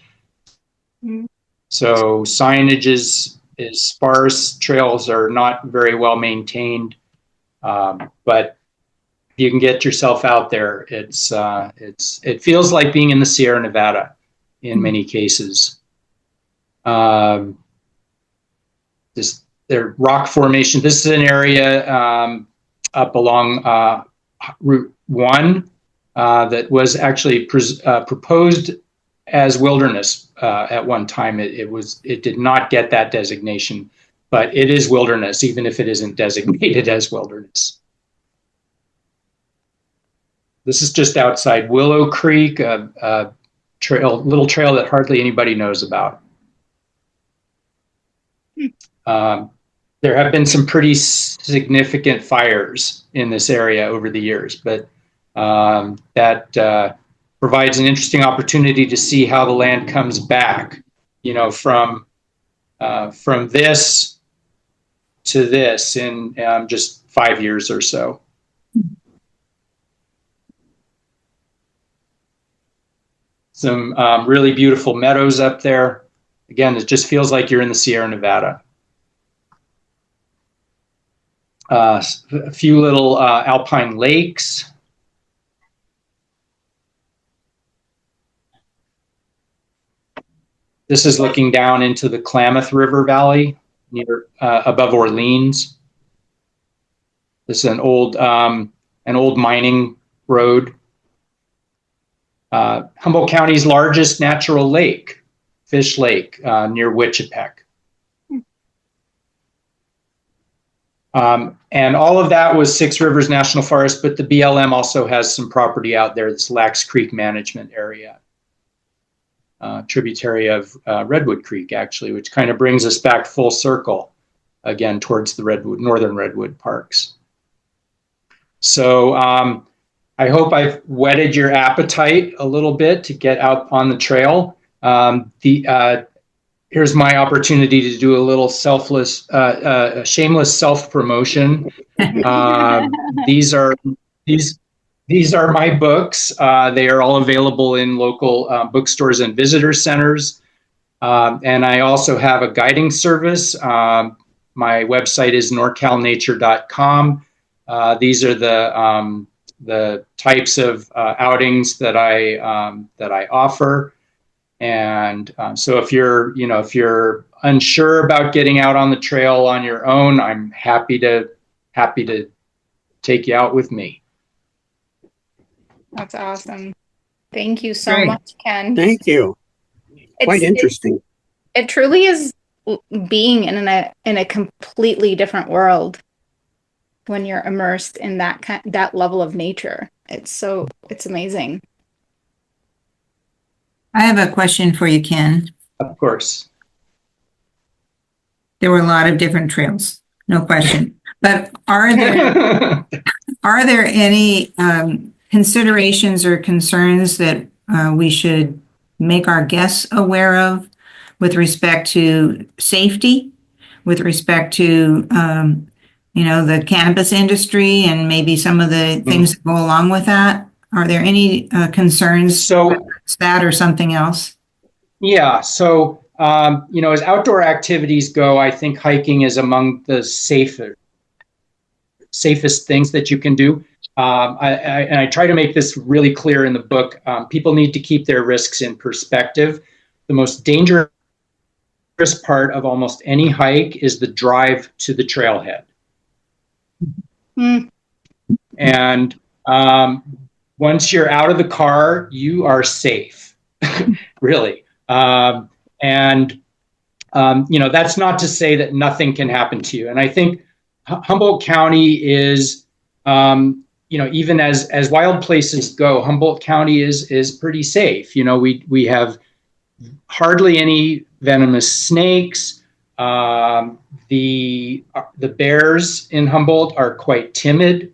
so signage is sparse. Trails are not very well maintained, but you can get yourself out there. It feels like being in the Sierra Nevada in many cases. Their rock formation. This is an area up along Route 1 that was actually proposed as wilderness at one time. It did not get that designation, but it is wilderness, even if it isn't designated as wilderness. This is just outside Willow Creek, a little trail that hardly anybody knows about. There have been some pretty significant fires in this area over the years, but that provides an interesting opportunity to see how the land comes back, from this to this in just 5 years or so. Some really beautiful meadows up there. Again, it just feels like you're in the Sierra Nevada. A few little alpine lakes. This is looking down into the Klamath River Valley near above Orleans. This is an old mining road. Humboldt County's largest natural lake, Fish Lake, near Wichipec. And all of that was Six Rivers National Forest, but the BLM also has some property out there, this Lax Creek Management Area, tributary of Redwood Creek, actually, which kind of brings us back full circle again towards the northern Redwood parks. So I hope I've whetted your appetite a little bit to get out on the trail. Here's my opportunity to do a little shameless self-promotion. These are my books. They are all available in local bookstores and visitor centers. And I also have a guiding service. My website is norcalnature.com. These are the types of outings that I offer. And so if you're unsure about getting out on the trail on your own, I'm happy to take you out with me. That's awesome. Thank you so Great. much, Ken. Thank you. Quite interesting. It truly is being in a completely different world when you're immersed in that level of nature. It's amazing. I have a question for you, Ken. Of course. There were a lot of different trails, no question. But are there any considerations or concerns that we should make our guests aware of with respect to safety, with respect to the cannabis industry and maybe some of the things that go along with that? Are there any concerns So, that or something else? yeah. So, as outdoor activities go, I think hiking is among the safest things that you can do. I try to make this really clear in the book. People need to keep their risks in perspective. The most dangerous part of almost any hike is the drive to the trailhead. And once you're out of the car, you are safe, really. That's not to say that nothing can happen to you. And I think Humboldt County is, even as wild places go, Humboldt County is pretty safe. We have hardly any venomous snakes. The bears in Humboldt are quite timid.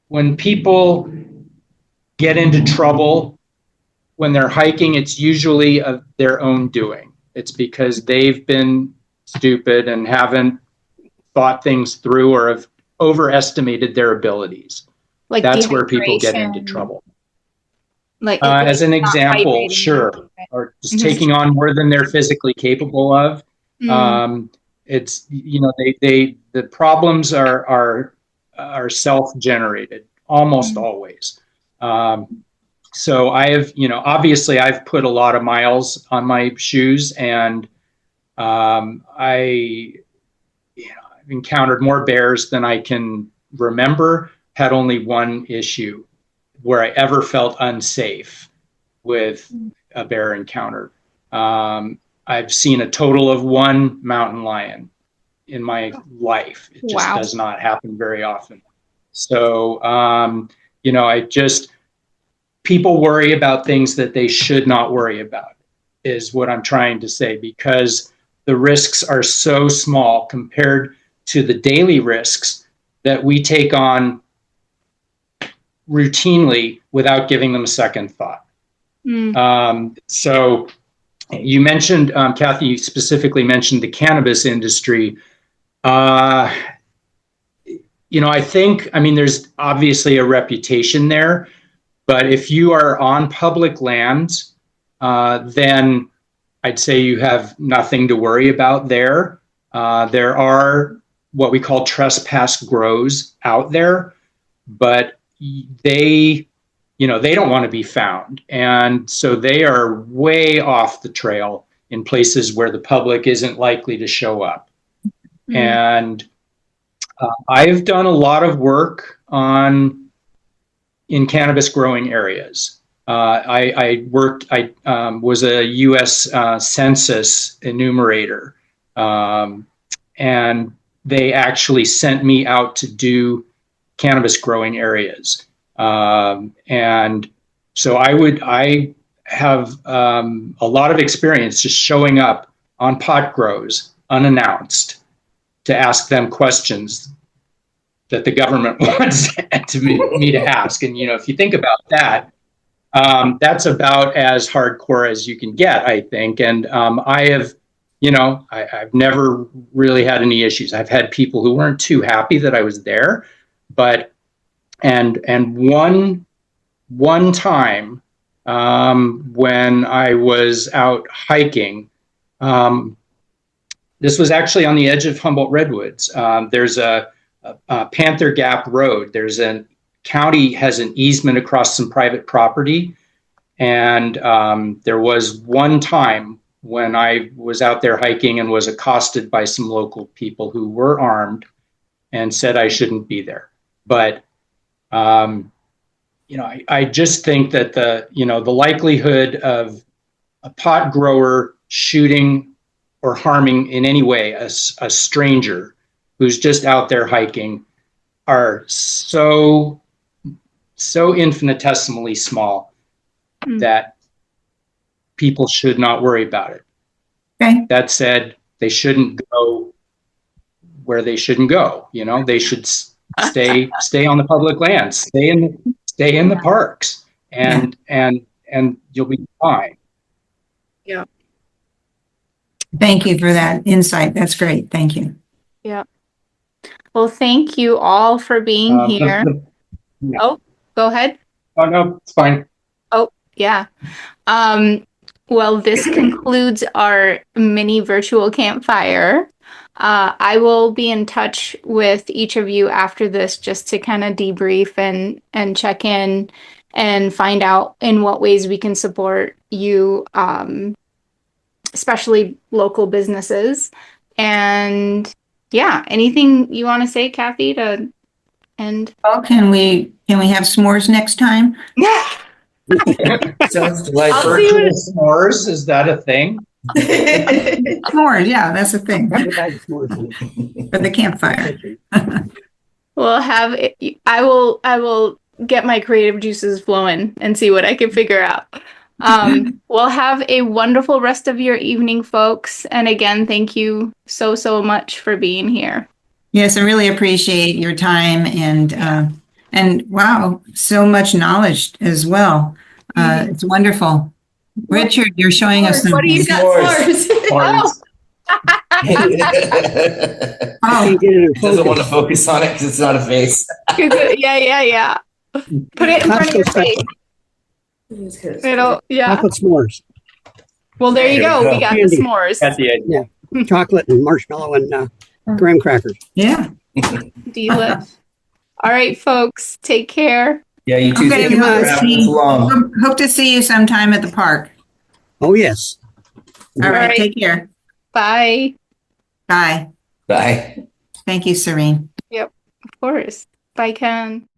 When people get into trouble when they're hiking, it's usually of their own doing. It's because they've been stupid and haven't thought things through or have overestimated their abilities. Like that's where people get into trouble. Like as an example, sure, or just taking on more than they're physically capable of. It's the problems are self-generated almost always. So I have, obviously I've put a lot of miles on my shoes, and I've encountered more bears than I can remember. Had only one issue where I ever felt unsafe with a bear encounter. I've seen a total of one mountain lion in my life. It just does not happen very often. So, people worry about things that they should not worry about, is what I'm trying to say, because the risks are so small compared to the daily risks that we take on routinely without giving them a second thought. So you mentioned, Kathy, you specifically mentioned the cannabis industry. I think, there's obviously a reputation there, but if you are on public lands, then I'd say you have nothing to worry about there. There are what we call trespass grows out there, but they don't want to be found. And so they are way off the trail in places where the public isn't likely to show up. And I've done a lot of work in cannabis growing areas. I was a U.S. Census enumerator, and they actually sent me out to do cannabis growing areas. And so I have a lot of experience just showing up on pot grows unannounced to ask them questions that the government wants me to ask. And, if you think about that, that's about as hardcore as you can get, I think. And I've never really had any issues. I've had people who weren't too happy that I was there, but and one time when I was out hiking, this was actually on the edge of Humboldt Redwoods. There's a Panther Gap Road. County has an easement across some private property. And there was one time when I was out there hiking and was accosted by some local people who were armed and said I shouldn't be there. But, I just think that the likelihood of a pot grower shooting or harming in any way a stranger who's just out there hiking are so infinitesimally small that people should not worry about it. Okay. That said, they shouldn't go where they shouldn't go. They should stay on the public land, stay in the parks, and you'll be fine. Yeah. Thank you for that insight. That's great. Thank you. Yeah. Well, thank you all for being here. Oh, go ahead. Oh, no, it's fine. Oh, yeah. Well, this concludes our mini virtual campfire. I will be in touch with each of you after this just to kind of debrief and check in and find out in what ways we can support you, especially local businesses. And yeah, anything you want to say, Kathy, to end? Well, can we have s'mores next time? Sounds delightful. Virtual s'mores, is that a thing? S'mores, yeah, that's a thing. Have a bag of s'mores. For the campfire. We'll have it. I will get my creative juices flowing and see what I can figure out. We'll have a wonderful rest of your evening, folks. And again, thank you so much for being here. Yes, I really appreciate your time and wow, so much knowledge as well. It's wonderful. Richard, you're showing us What do you got? S'mores. Oh, He doesn't want to focus on it because it's not a face. Yeah. Put it in front of your face. It'll, yeah. Chocolate s'mores. Well, there you go. We got the Candy. s'mores. At the end. Yeah. Chocolate and marshmallow and graham crackers. yeah. Delish. All right, folks. Take care. Yeah, you too. Okay, Thank you for having us along. Hope to see you sometime at the park. Oh, yes. All right, right. take care. Bye. Bye. Bye. Thank you, Serene. Of course. Bye, Ken.